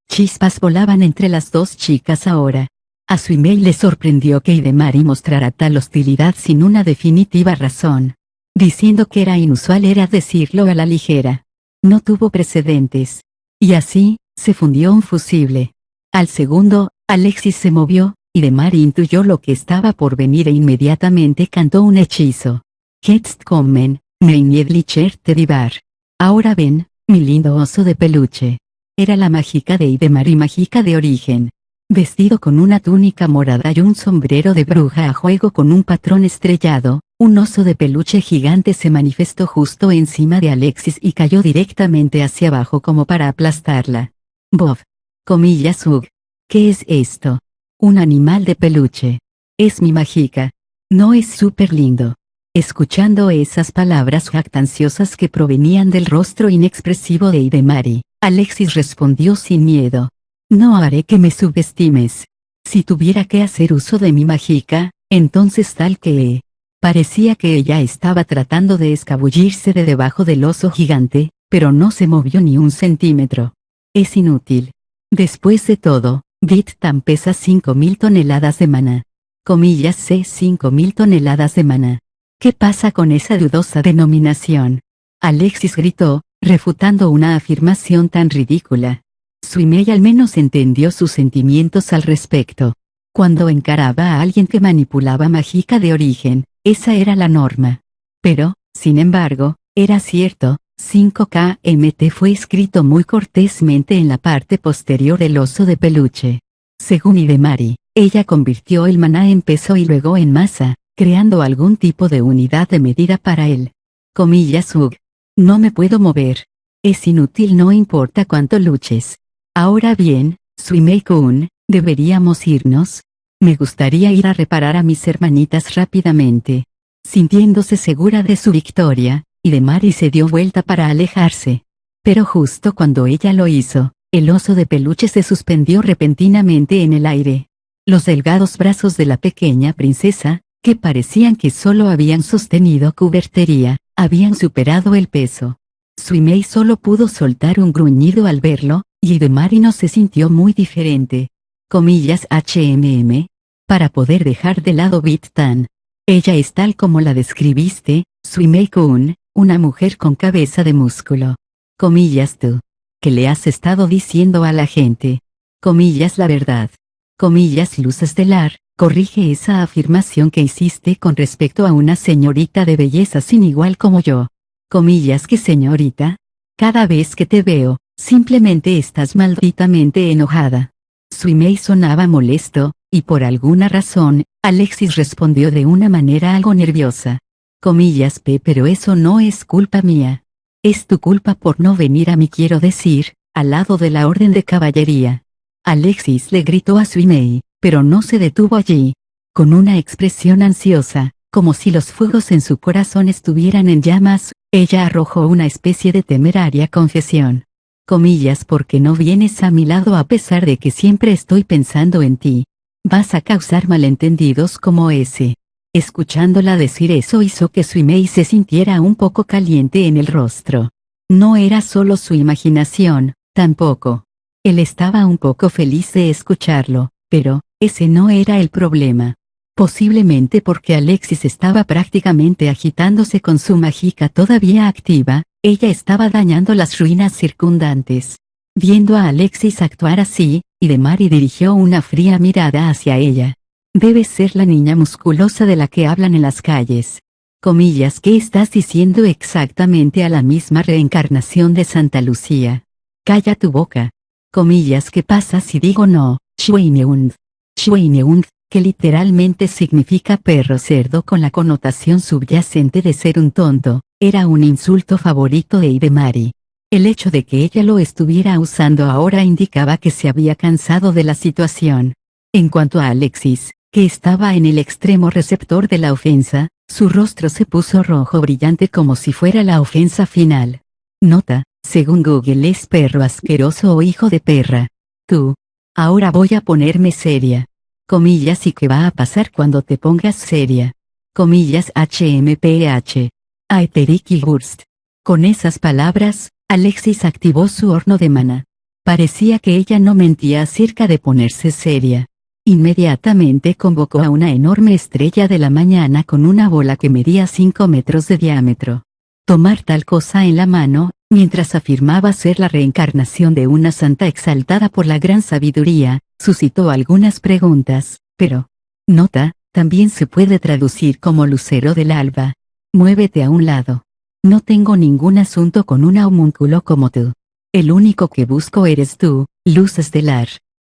Chispas volaban entre las dos chicas ahora. A Suimei le sorprendió que Hidemari mostrara tal hostilidad sin una definitiva razón. Diciendo que era inusual era decirlo a la ligera. No tuvo precedentes. Y así, se fundió un fusible. Al segundo, Alexis se movió, Hidemari intuyó lo que estaba por venir e inmediatamente cantó un hechizo. Jetzt kommen, mein niedlicher Teddybear. Ahora ven, mi lindo oso de peluche. Era la mágica de Hidemari, mágica de origen. Vestido con una túnica morada y un sombrero de bruja a juego con un patrón estrellado, un oso de peluche gigante se manifestó justo encima de Alexis y cayó directamente hacia abajo como para aplastarla. Bob. Comillas Ug. ¿Qué es esto? Un animal de peluche. Es mi mágica. ¿No es súper lindo? Escuchando esas palabras jactanciosas que provenían del rostro inexpresivo de Hidemari, Alexis respondió sin miedo. No haré que me subestimes. Si tuviera que hacer uso de mi mágica, entonces tal que... Parecía que ella estaba tratando de escabullirse de debajo del oso gigante, pero no se movió ni un centímetro. Es inútil. Después de todo, Bit-Tan pesa 5.000 toneladas de maná. Comillas C 5.000 toneladas de maná. ¿Qué pasa con esa dudosa denominación? Alexis gritó, refutando una afirmación tan ridícula. Suimei al menos entendió sus sentimientos al respecto. Cuando encaraba a alguien que manipulaba mágica de origen, esa era la norma. Pero, sin embargo, era cierto, 5KMT fue escrito muy cortésmente en la parte posterior del oso de peluche. Según Hidemari, ella convirtió el maná en peso y luego en masa, creando algún tipo de unidad de medida para él. Comillas Ug. No me puedo mover. Es inútil, no importa cuánto luches. Ahora bien, Suimei-kun, ¿deberíamos irnos? Me gustaría ir a reparar a mis hermanitas rápidamente. Sintiéndose segura de su victoria, Hidemari se dio vuelta para alejarse. Pero justo cuando ella lo hizo, el oso de peluche se suspendió repentinamente en el aire. Los delgados brazos de la pequeña princesa, que parecían que solo habían sostenido cubertería, habían superado el peso. Suimei solo pudo soltar un gruñido al verlo, y Hidemari no se sintió muy diferente. Comillas HMM. Para poder dejar de lado Bit-Tan. Ella es tal como la describiste, Suimei-kun, una mujer con cabeza de músculo. Comillas tú. ¿Qué le has estado diciendo a la gente? Comillas la verdad. Comillas luz estelar, corrige esa afirmación que hiciste con respecto a una señorita de belleza sin igual como yo. Comillas ¿qué señorita? Cada vez que te veo, simplemente estás malditamente enojada. Suimei sonaba molesto, y por alguna razón, Alexis respondió de una manera algo nerviosa. Comillas P pero eso no es culpa mía. Es tu culpa por no venir a mí, quiero decir, al lado de la Orden de Caballería. Alexis le gritó a Suimei, pero no se detuvo allí. Con una expresión ansiosa, como si los fuegos en su corazón estuvieran en llamas, ella arrojó una especie de temeraria confesión. Comillas porque no vienes a mi lado a pesar de que siempre estoy pensando en ti. Vas a causar malentendidos como ese. Escuchándola decir eso hizo que Suimei se sintiera un poco caliente en el rostro. No era solo su imaginación, tampoco. Él estaba un poco feliz de escucharlo, pero ese no era el problema. Posiblemente porque Alexis estaba prácticamente agitándose con su mágica todavía activa, ella estaba dañando las ruinas circundantes. Viendo a Alexis actuar así, Hidemari dirigió una fría mirada hacia ella. Debes ser la niña musculosa de la que hablan en las calles. Comillas, ¿qué estás diciendo exactamente a la misma reencarnación de Santa Lucía? Calla tu boca. Comillas, ¿qué pasa si digo no? Schweineund. Schweineund, que literalmente significa perro cerdo con la connotación subyacente de ser un tonto, era un insulto favorito de Hidemari. El hecho de que ella lo estuviera usando ahora indicaba que se había cansado de la situación. En cuanto a Alexis, que estaba en el extremo receptor de la ofensa, su rostro se puso rojo brillante como si fuera la ofensa final. Nota, según Google es perro asqueroso o hijo de perra. Tú. Ahora voy a ponerme seria. Comillas, ¿y qué va a pasar cuando te pongas seria? Comillas, HMPH. Aeterikilburst. Con esas palabras, Alexis activó su horno de maná. Parecía que ella no mentía acerca de ponerse seria. Inmediatamente convocó a una enorme estrella de la mañana con una bola que medía 5 metros de diámetro. Tomar tal cosa en la mano, mientras afirmaba ser la reencarnación de una santa exaltada por la gran sabiduría, suscitó algunas preguntas, pero... Nota, también se puede traducir como lucero del alba. Muévete a un lado. No tengo ningún asunto con un homúnculo como tú. El único que busco eres tú, luz estelar.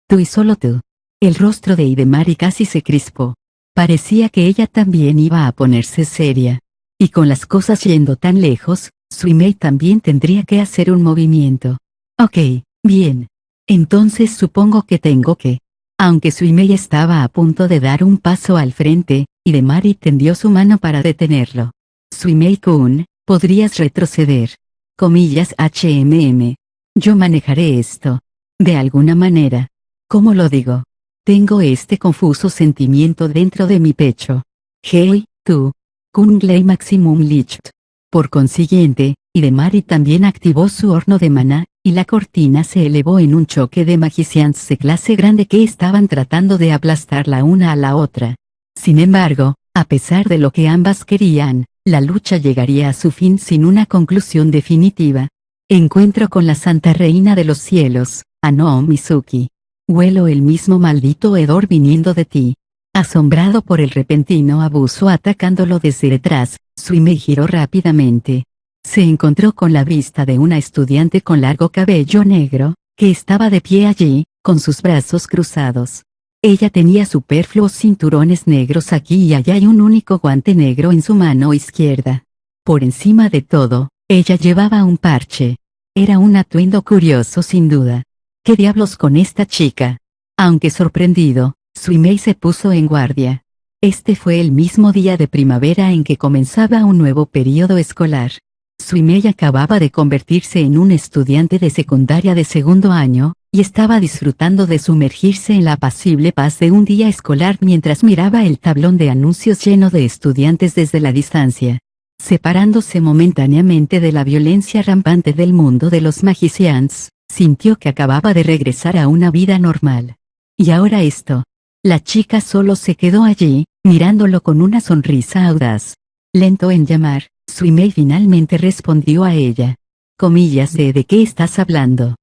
Tú y solo tú. El rostro de Hidemari casi se crispó. Parecía que ella también iba a ponerse seria. Y con las cosas yendo tan lejos, Suimei también tendría que hacer un movimiento. Ok, bien. Entonces supongo que tengo que. Aunque Suimei estaba a punto de dar un paso al frente, Hidemari tendió su mano para detenerlo. Suimei-kun, podrías retroceder. Comillas HMM. Yo manejaré esto. De alguna manera. ¿Cómo lo digo? Tengo este confuso sentimiento dentro de mi pecho. Hey, tú. Kunglei Maximum Licht. Por consiguiente, Hidemari también activó su horno de maná, y la cortina se elevó en un choque de magicians de clase grande que estaban tratando de aplastar la una a la otra. Sin embargo, a pesar de lo que ambas querían, la lucha llegaría a su fin sin una conclusión definitiva. Encuentro con la Santa Reina de los Cielos, Ano Mizuki. Huelo el mismo maldito hedor viniendo de ti. Asombrado por el repentino abuso atacándolo desde detrás, Suimei giró rápidamente. Se encontró con la vista de una estudiante con largo cabello negro, que estaba de pie allí, con sus brazos cruzados. Ella tenía superfluos cinturones negros aquí y allá y un único guante negro en su mano izquierda. Por encima de todo, ella llevaba un parche. Era un atuendo curioso sin duda. ¿Qué diablos con esta chica? Aunque sorprendido, Suimei se puso en guardia. Este fue el mismo día de primavera en que comenzaba un nuevo periodo escolar. Suimei acababa de convertirse en un estudiante de secundaria de segundo año, y estaba disfrutando de sumergirse en la apacible paz de un día escolar mientras miraba el tablón de anuncios lleno de estudiantes desde la distancia. Separándose momentáneamente de la violencia rampante del mundo de los magicians, sintió que acababa de regresar a una vida normal. Y ahora esto. La chica solo se quedó allí, mirándolo con una sonrisa audaz. Lento en llamar, Suimei finalmente respondió a ella. Comillas ¿de qué estás hablando?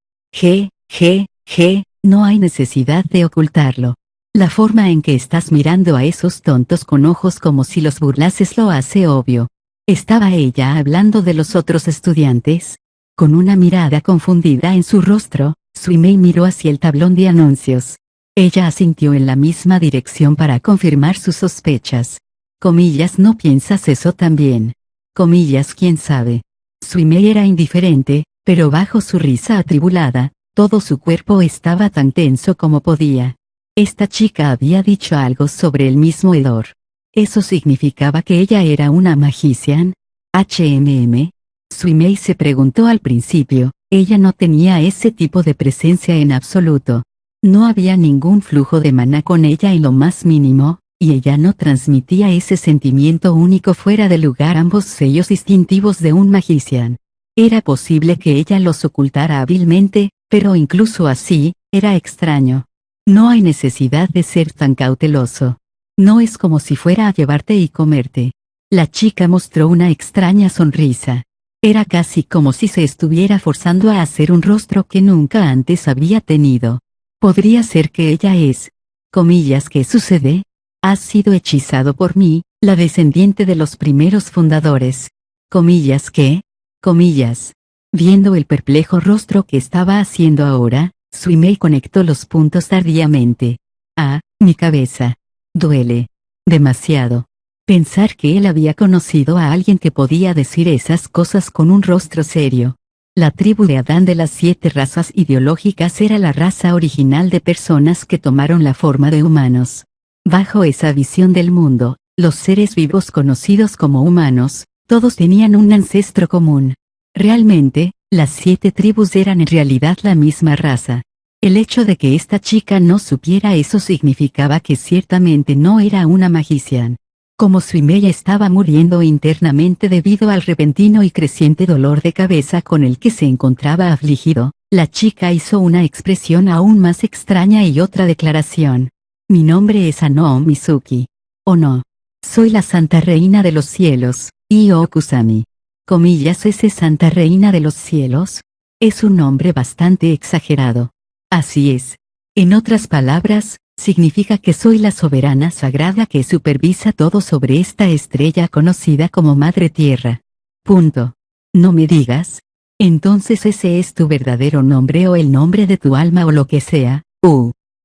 No hay necesidad de ocultarlo. La forma en que estás mirando a esos tontos con ojos como si los burlases lo hace obvio. ¿Estaba ella hablando de los otros estudiantes? Con una mirada confundida en su rostro, Suimei miró hacia el tablón de anuncios. Ella asintió en la misma dirección para confirmar sus sospechas. Comillas ¿no piensas eso también? Comillas ¿quién sabe? Suimei era indiferente, pero bajo su risa atribulada, todo su cuerpo estaba tan tenso como podía. Esta chica había dicho algo sobre el mismo hedor. ¿Eso significaba que ella era una magician? HMM. Suimei se preguntó al principio, ella no tenía ese tipo de presencia en absoluto. No había ningún flujo de maná con ella en lo más mínimo, y ella no transmitía ese sentimiento único fuera de lugar, ambos sellos distintivos de un magician. Era posible que ella los ocultara hábilmente, pero incluso así, era extraño. No hay necesidad de ser tan cauteloso. No es como si fuera a llevarte y comerte. La chica mostró una extraña sonrisa. Era casi como si se estuviera forzando a hacer un rostro que nunca antes había tenido. Podría ser que ella es. Comillas, ¿qué sucede? Has sido hechizado por mí, la descendiente de los primeros fundadores. Comillas, ¿qué? Comillas. Viendo el perplejo rostro que estaba haciendo ahora, Suimei conectó los puntos tardíamente. Ah, mi cabeza. Duele. Demasiado. Pensar que él había conocido a alguien que podía decir esas cosas con un rostro serio. La tribu de Adán de las 7 razas ideológicas era la raza original de personas que tomaron la forma de humanos. Bajo esa visión del mundo, los seres vivos conocidos como humanos, todos tenían un ancestro común. Realmente, las 7 tribus eran en realidad la misma raza. El hecho de que esta chica no supiera eso significaba que ciertamente no era una magician. Como Suimei estaba muriendo internamente debido al repentino y creciente dolor de cabeza con el que se encontraba afligido, la chica hizo una expresión aún más extraña y otra declaración. Mi nombre es Ano Mizuki. ¿O no? Soy la Santa Reina de los Cielos, Io Kusami. Comillas, ¿ese Santa Reina de los Cielos? Es un nombre bastante exagerado. Así es. En otras palabras, significa que soy la soberana sagrada que supervisa todo sobre esta estrella conocida como Madre Tierra. Punto. No me digas. Entonces ese es tu verdadero nombre o el nombre de tu alma o lo que sea.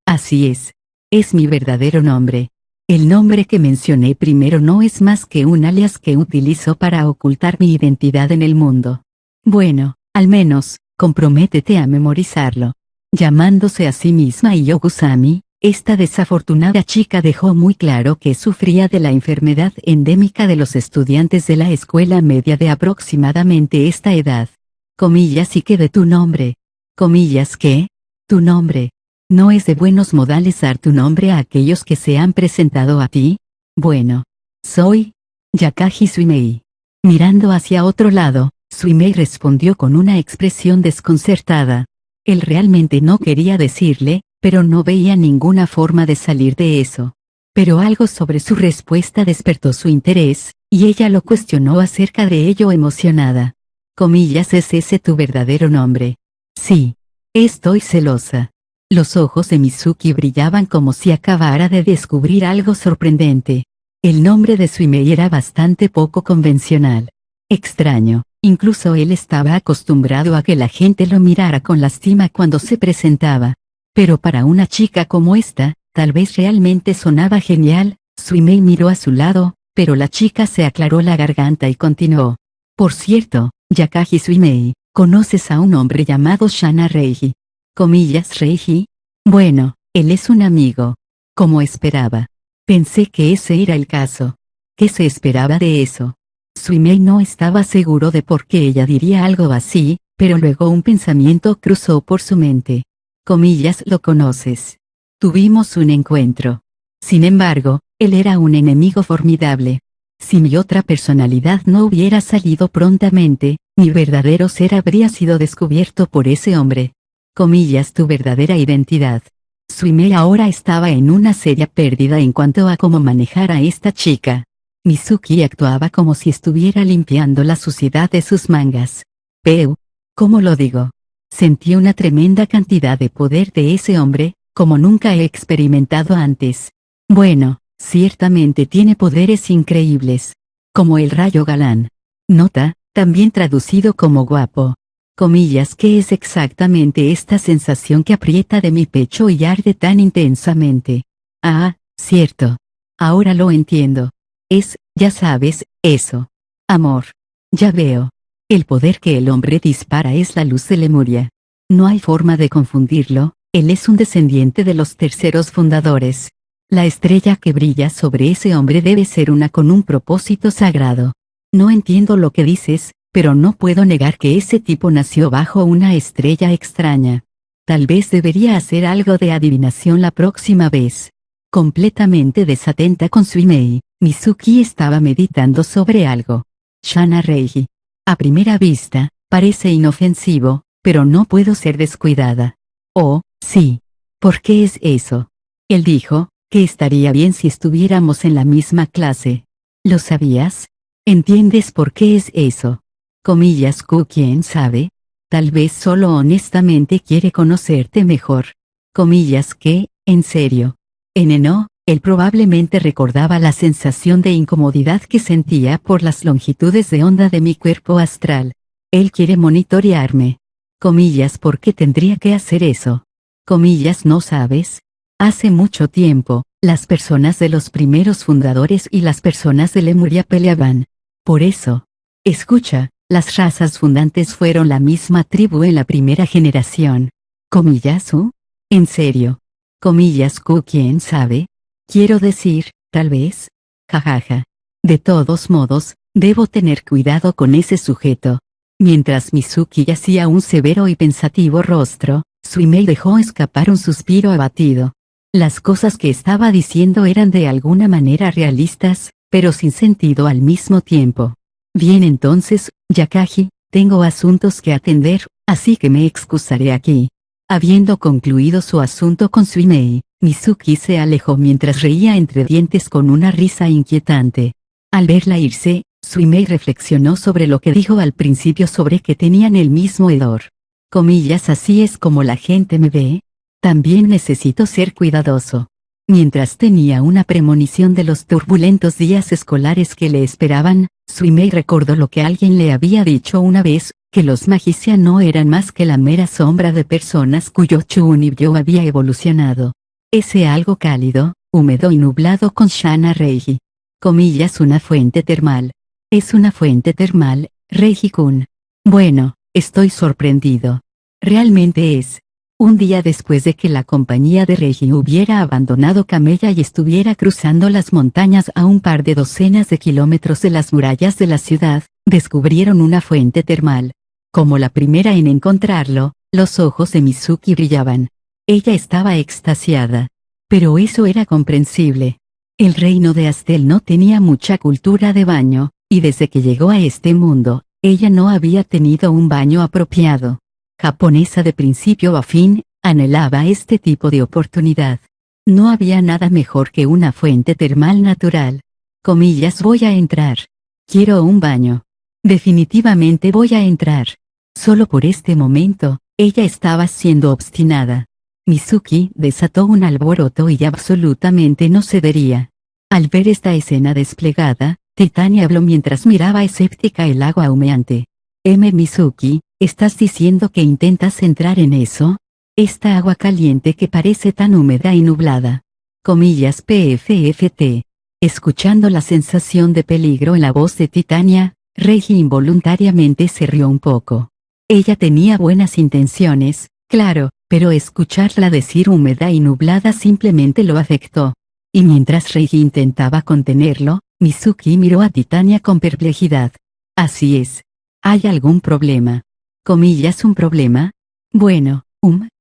Así es. Es mi verdadero nombre. El nombre que mencioné primero no es más que un alias que utilizo para ocultar mi identidad en el mundo. Bueno, al menos, comprométete a memorizarlo. Llamándose a sí misma Io Kusami, esta desafortunada chica dejó muy claro que sufría de la enfermedad endémica de los estudiantes de la escuela media de aproximadamente esta edad. Comillas, ¿y qué de tu nombre? Comillas, ¿qué? Tu nombre. ¿No es de buenos modales dar tu nombre a aquellos que se han presentado a ti? Bueno. Soy Yakaji Suimei. Mirando hacia otro lado, Suimei respondió con una expresión desconcertada. Él realmente no quería decirle, pero no veía ninguna forma de salir de eso. Pero algo sobre su respuesta despertó su interés, y ella lo cuestionó acerca de ello emocionada. Comillas, ¿es ese tu verdadero nombre? Sí. Estoy celosa. Los ojos de Mizuki brillaban como si acabara de descubrir algo sorprendente. El nombre de Suimei era bastante poco convencional. Extraño, incluso él estaba acostumbrado a que la gente lo mirara con lástima cuando se presentaba. Pero para una chica como esta, tal vez realmente sonaba genial. Suimei miró a su lado, pero la chica se aclaró la garganta y continuó. Por cierto, Yakaji Suimei, ¿conoces a un hombre llamado Shana Reiji? Comillas, Reiji. Bueno, él es un amigo. Como esperaba. Pensé que ese era el caso. ¿Qué se esperaba de eso? Suimei no estaba seguro de por qué ella diría algo así, pero luego un pensamiento cruzó por su mente. Comillas, lo conoces. Tuvimos un encuentro. Sin embargo, él era un enemigo formidable. Si mi otra personalidad no hubiera salido prontamente, mi verdadero ser habría sido descubierto por ese hombre. Comillas, tu verdadera identidad. Suimei ahora estaba en una seria pérdida en cuanto a cómo manejar a esta chica. Mizuki actuaba como si estuviera limpiando la suciedad de sus mangas. Pero, ¿cómo lo digo? Sentí una tremenda cantidad de poder de ese hombre, como nunca he experimentado antes. Bueno, ciertamente tiene poderes increíbles. Como el rayo galán. Nota, también traducido como guapo. Comillas, ¿qué es exactamente esta sensación que aprieta de mi pecho y arde tan intensamente? Ah, cierto. Ahora lo entiendo. Es, ya sabes, eso. Amor. Ya veo. El poder que el hombre dispara es la luz de Lemuria. No hay forma de confundirlo, él es un descendiente de los terceros fundadores. La estrella que brilla sobre ese hombre debe ser una con un propósito sagrado. No entiendo lo que dices, pero no puedo negar que ese tipo nació bajo una estrella extraña. Tal vez debería hacer algo de adivinación la próxima vez. Completamente desatenta con su email, Mizuki estaba meditando sobre algo. Shana Reiji. A primera vista, parece inofensivo, pero no puedo ser descuidada. Oh, sí. ¿Por qué es eso? Él dijo, que estaría bien si estuviéramos en la misma clase. ¿Lo sabías? ¿Entiendes por qué es eso? Comillas Q, ¿quién sabe? Tal vez solo honestamente quiere conocerte mejor. Comillas que, en serio. No, él probablemente recordaba la sensación de incomodidad que sentía por las longitudes de onda de mi cuerpo astral. Él quiere monitorearme. Comillas, ¿por qué tendría que hacer eso? Comillas, ¿no sabes? Hace mucho tiempo, las personas de los primeros fundadores y las personas de Lemuria peleaban. Por eso. Escucha, las razas fundantes fueron la misma tribu en la primera generación. Comillas U. ¿En serio? Comillas Q, ¿quién sabe? Quiero decir, tal vez. Jajaja. De todos modos, debo tener cuidado con ese sujeto. Mientras Mizuki hacía un severo y pensativo rostro, Suimei dejó escapar un suspiro abatido. Las cosas que estaba diciendo eran de alguna manera realistas, pero sin sentido al mismo tiempo. Bien entonces, Yakaji, tengo asuntos que atender, así que me excusaré aquí. Habiendo concluido su asunto con Suimei, Mizuki se alejó mientras reía entre dientes con una risa inquietante. Al verla irse, Suimei reflexionó sobre lo que dijo al principio sobre que tenían el mismo hedor. Comillas, así es como la gente me ve. También necesito ser cuidadoso. Mientras tenía una premonición de los turbulentos días escolares que le esperaban, Suimei recordó lo que alguien le había dicho una vez, que los Magician no eran más que la mera sombra de personas cuyo Chunibyo había evolucionado. Ese algo cálido, húmedo y nublado con Shana Reiji. Comillas, una fuente termal. Es una fuente termal, Reiji-kun. Bueno, estoy sorprendido. Realmente es. Un día después de que la compañía de Reiji hubiera abandonado Camellia y estuviera cruzando las montañas a un par de docenas de kilómetros de las murallas de la ciudad, descubrieron una fuente termal. Como la primera en encontrarlo, los ojos de Mizuki brillaban. Ella estaba extasiada. Pero eso era comprensible. El reino de Astel no tenía mucha cultura de baño, y desde que llegó a este mundo, ella no había tenido un baño apropiado. Japonesa de principio a fin, anhelaba este tipo de oportunidad. No había nada mejor que una fuente termal natural. Comillas, voy a entrar. Quiero un baño. Definitivamente voy a entrar. Solo por este momento, ella estaba siendo obstinada. Mizuki desató un alboroto y absolutamente no cedería. Al ver esta escena desplegada, Titania habló mientras miraba escéptica el agua humeante. Mizuki, ¿estás diciendo que intentas entrar en eso? Esta agua caliente que parece tan húmeda y nublada. Comillas PFFT. Escuchando la sensación de peligro en la voz de Titania, Reiji involuntariamente se rió un poco. Ella tenía buenas intenciones, claro, pero escucharla decir húmeda y nublada simplemente lo afectó. Y mientras Reiji intentaba contenerlo, Mizuki miró a Titania con perplejidad. Así es. ¿Hay algún problema? Comillas, ¿un problema? Bueno,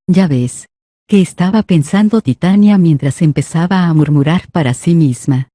ya ves. ¿Qué estaba pensando Titania mientras empezaba a murmurar para sí misma?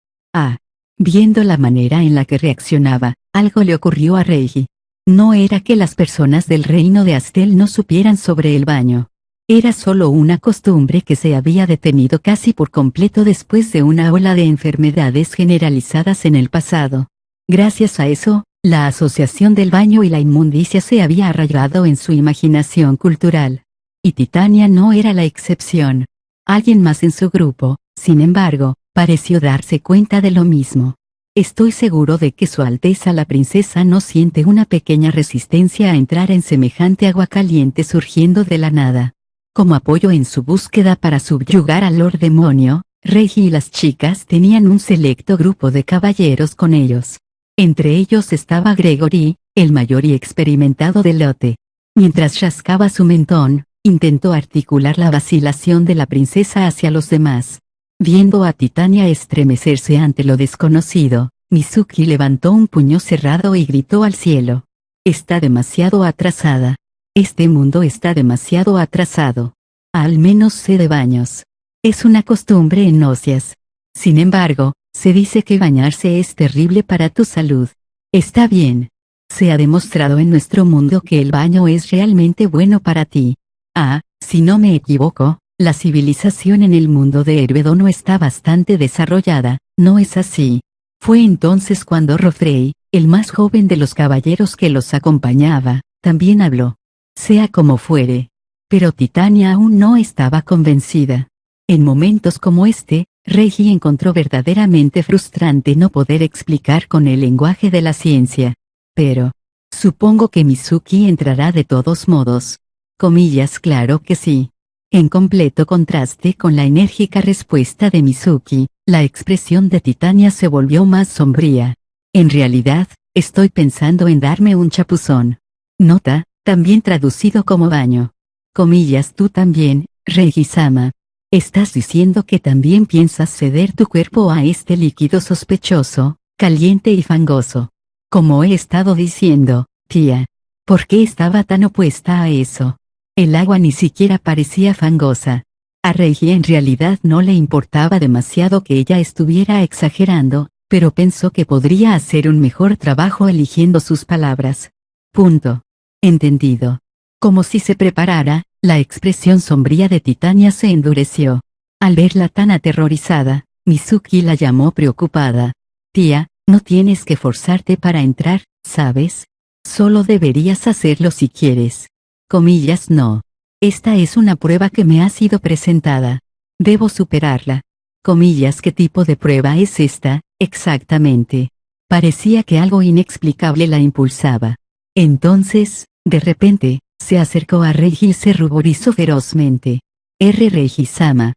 Viendo la manera en la que reaccionaba, algo le ocurrió a Reiji. No era que las personas del reino de Astel no supieran sobre el baño. Era solo una costumbre que se había detenido casi por completo después de una ola de enfermedades generalizadas en el pasado. Gracias a eso, la asociación del baño y la inmundicia se había arraigado en su imaginación cultural. Y Titania no era la excepción. Alguien más en su grupo, sin embargo, pareció darse cuenta de lo mismo. Estoy seguro de que Su Alteza la Princesa no siente una pequeña resistencia a entrar en semejante agua caliente surgiendo de la nada. Como apoyo en su búsqueda para subyugar al Lord Demonio, Reiji y las chicas tenían un selecto grupo de caballeros con ellos. Entre ellos estaba Gregory, el mayor y experimentado del lote. Mientras rascaba su mentón, intentó articular la vacilación de la princesa hacia los demás. Viendo a Titania estremecerse ante lo desconocido, Mizuki levantó un puño cerrado y gritó al cielo. Está demasiado atrasada. Este mundo está demasiado atrasado. Al menos sé de baños. Es una costumbre en Nocias. Sin embargo, se dice que bañarse es terrible para tu salud. Está bien. Se ha demostrado en nuestro mundo que el baño es realmente bueno para ti. Si no me equivoco, la civilización en el mundo de Herbedo está bastante desarrollada, ¿no es así? Fue entonces cuando Rofrey, el más joven de los caballeros que los acompañaba, también habló. Sea como fuere. Pero Titania aún no estaba convencida. En momentos como este, Reggie encontró verdaderamente frustrante no poder explicar con el lenguaje de la ciencia. Pero, supongo que Mizuki entrará de todos modos. Comillas, claro que sí. En completo contraste con la enérgica respuesta de Mizuki, la expresión de Titania se volvió más sombría. En realidad, estoy pensando en darme un chapuzón. Nota, también traducido como baño. Comillas, tú también, Reggie-sama. ¿Estás diciendo que también piensas ceder tu cuerpo a este líquido sospechoso, caliente y fangoso? Como he estado diciendo, tía. ¿Por qué estaba tan opuesta a eso? El agua ni siquiera parecía fangosa. A Reggie en realidad no le importaba demasiado que ella estuviera exagerando, pero pensó que podría hacer un mejor trabajo eligiendo sus palabras. Punto. Entendido. Como si se preparara, la expresión sombría de Titania se endureció. Al verla tan aterrorizada, Mizuki la llamó preocupada. Tía, no tienes que forzarte para entrar, ¿sabes? Solo deberías hacerlo si quieres. Comillas, no. Esta es una prueba que me ha sido presentada. Debo superarla. Comillas, ¿qué tipo de prueba es esta, exactamente? Parecía que algo inexplicable la impulsaba. Entonces, de repente, se acercó a Reggie y se ruborizó ferozmente. Reggie-sama,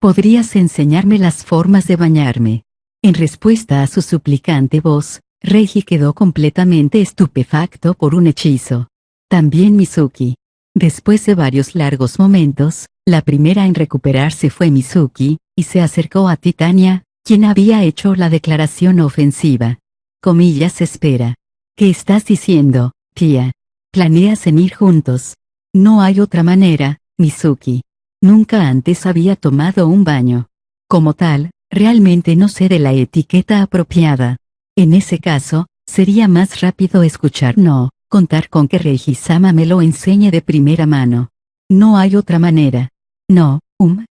¿podrías enseñarme las formas de bañarme? En respuesta a su suplicante voz, Reggie quedó completamente estupefacto por un hechizo. También Mizuki. Después de varios largos momentos, la primera en recuperarse fue Mizuki, y se acercó a Titania, quien había hecho la declaración ofensiva. Comillas, espera. ¿Qué estás diciendo, tía? ¿Planeas en ir juntos? No hay otra manera, Mizuki. Nunca antes había tomado un baño. Como tal, realmente no sé de la etiqueta apropiada. En ese caso, sería más rápido escuchar no, contar con que Reggie-sama me lo enseñe de primera mano. No hay otra manera. No,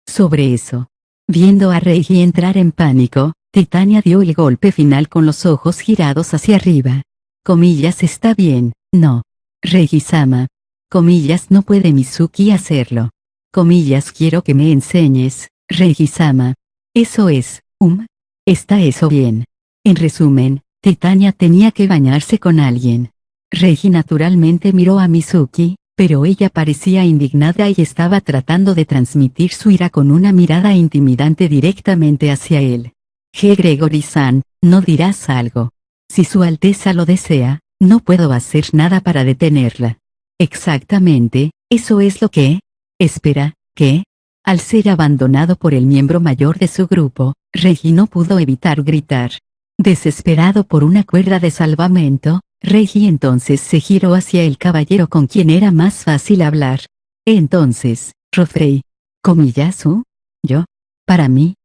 sobre eso. Viendo a Reggie entrar en pánico, Titania dio el golpe final con los ojos girados hacia arriba. Comillas, está bien, no. Reggie-sama. Comillas, no puede Mizuki hacerlo. Comillas, quiero que me enseñes, Reggie-sama. Eso es, está eso bien. En resumen, Titania tenía que bañarse con alguien. Reggie naturalmente miró a Mizuki, pero ella parecía indignada y estaba tratando de transmitir su ira con una mirada intimidante directamente hacia él. Gregory-san, ¿no dirás algo? Si Su Alteza lo desea, no puedo hacer nada para detenerla. Exactamente, eso es lo que... Espera, ¿qué? Al ser abandonado por el miembro mayor de su grupo, Reggie no pudo evitar gritar. Desesperado por una cuerda de salvamento, Reggie entonces se giró hacia el caballero con quien era más fácil hablar. Entonces, Rofrey. Comillas, yo. Para mí,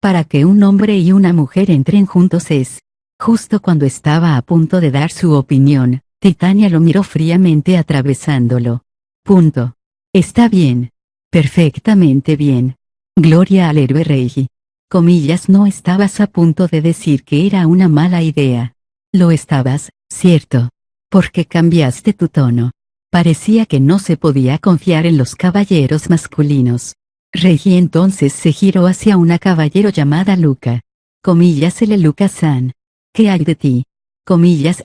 para que un hombre y una mujer entren juntos es. Justo cuando estaba a punto de dar su opinión, Titania lo miró fríamente atravesándolo. Punto. Está bien. Perfectamente bien. Gloria al héroe Reggie. Comillas, no estabas a punto de decir que era una mala idea. Lo estabas, ¿cierto? Porque cambiaste tu tono. Parecía que no se podía confiar en los caballeros masculinos. Reggie entonces se giró hacia una caballero llamada Luca. Comillas, el Luca-san. ¿Qué hay de ti? Comillas,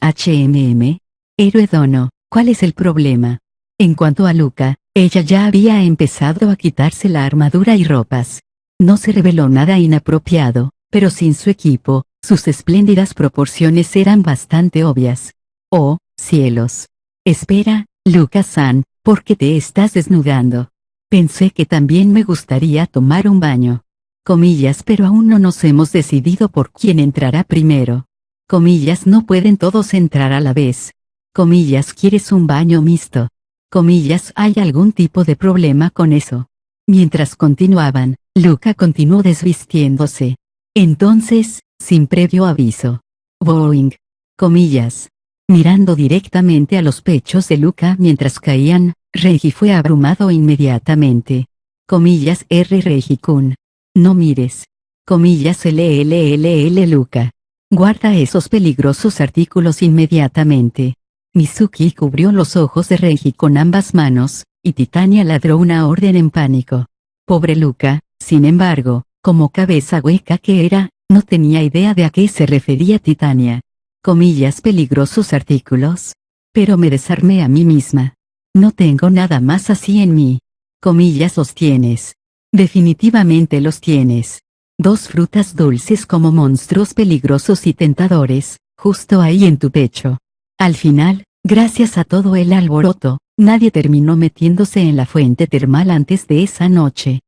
Héroe Dono, ¿cuál es el problema? En cuanto a Luca, ella ya había empezado a quitarse la armadura y ropas. No se reveló nada inapropiado, pero sin su equipo, sus espléndidas proporciones eran bastante obvias. Oh, cielos. Espera, Luca-san, ¿por qué te estás desnudando? Pensé que también me gustaría tomar un baño. Comillas, pero aún no nos hemos decidido por quién entrará primero. Comillas, no pueden todos entrar a la vez. Comillas, ¿quieres un baño mixto? Comillas, ¿hay algún tipo de problema con eso? Mientras continuaban, Luca continuó desvistiéndose. Entonces, sin previo aviso. Boing. Comillas. Mirando directamente a los pechos de Luca mientras caían, Reggie fue abrumado inmediatamente. Comillas, Reggie-kun. No mires. Comillas, Luca. Guarda esos peligrosos artículos inmediatamente. Mizuki cubrió los ojos de Reggie con ambas manos, y Titania ladró una orden en pánico. Pobre Luca, sin embargo, como cabeza hueca que era, no tenía idea de a qué se refería Titania. Comillas, peligrosos artículos. Pero me desarmé a mí misma. No tengo nada más así en mí. Comillas, los tienes. Definitivamente los tienes. 2 frutas dulces como monstruos peligrosos y tentadores, justo ahí en tu pecho. Al final, gracias a todo el alboroto, nadie terminó metiéndose en la fuente termal antes de esa noche.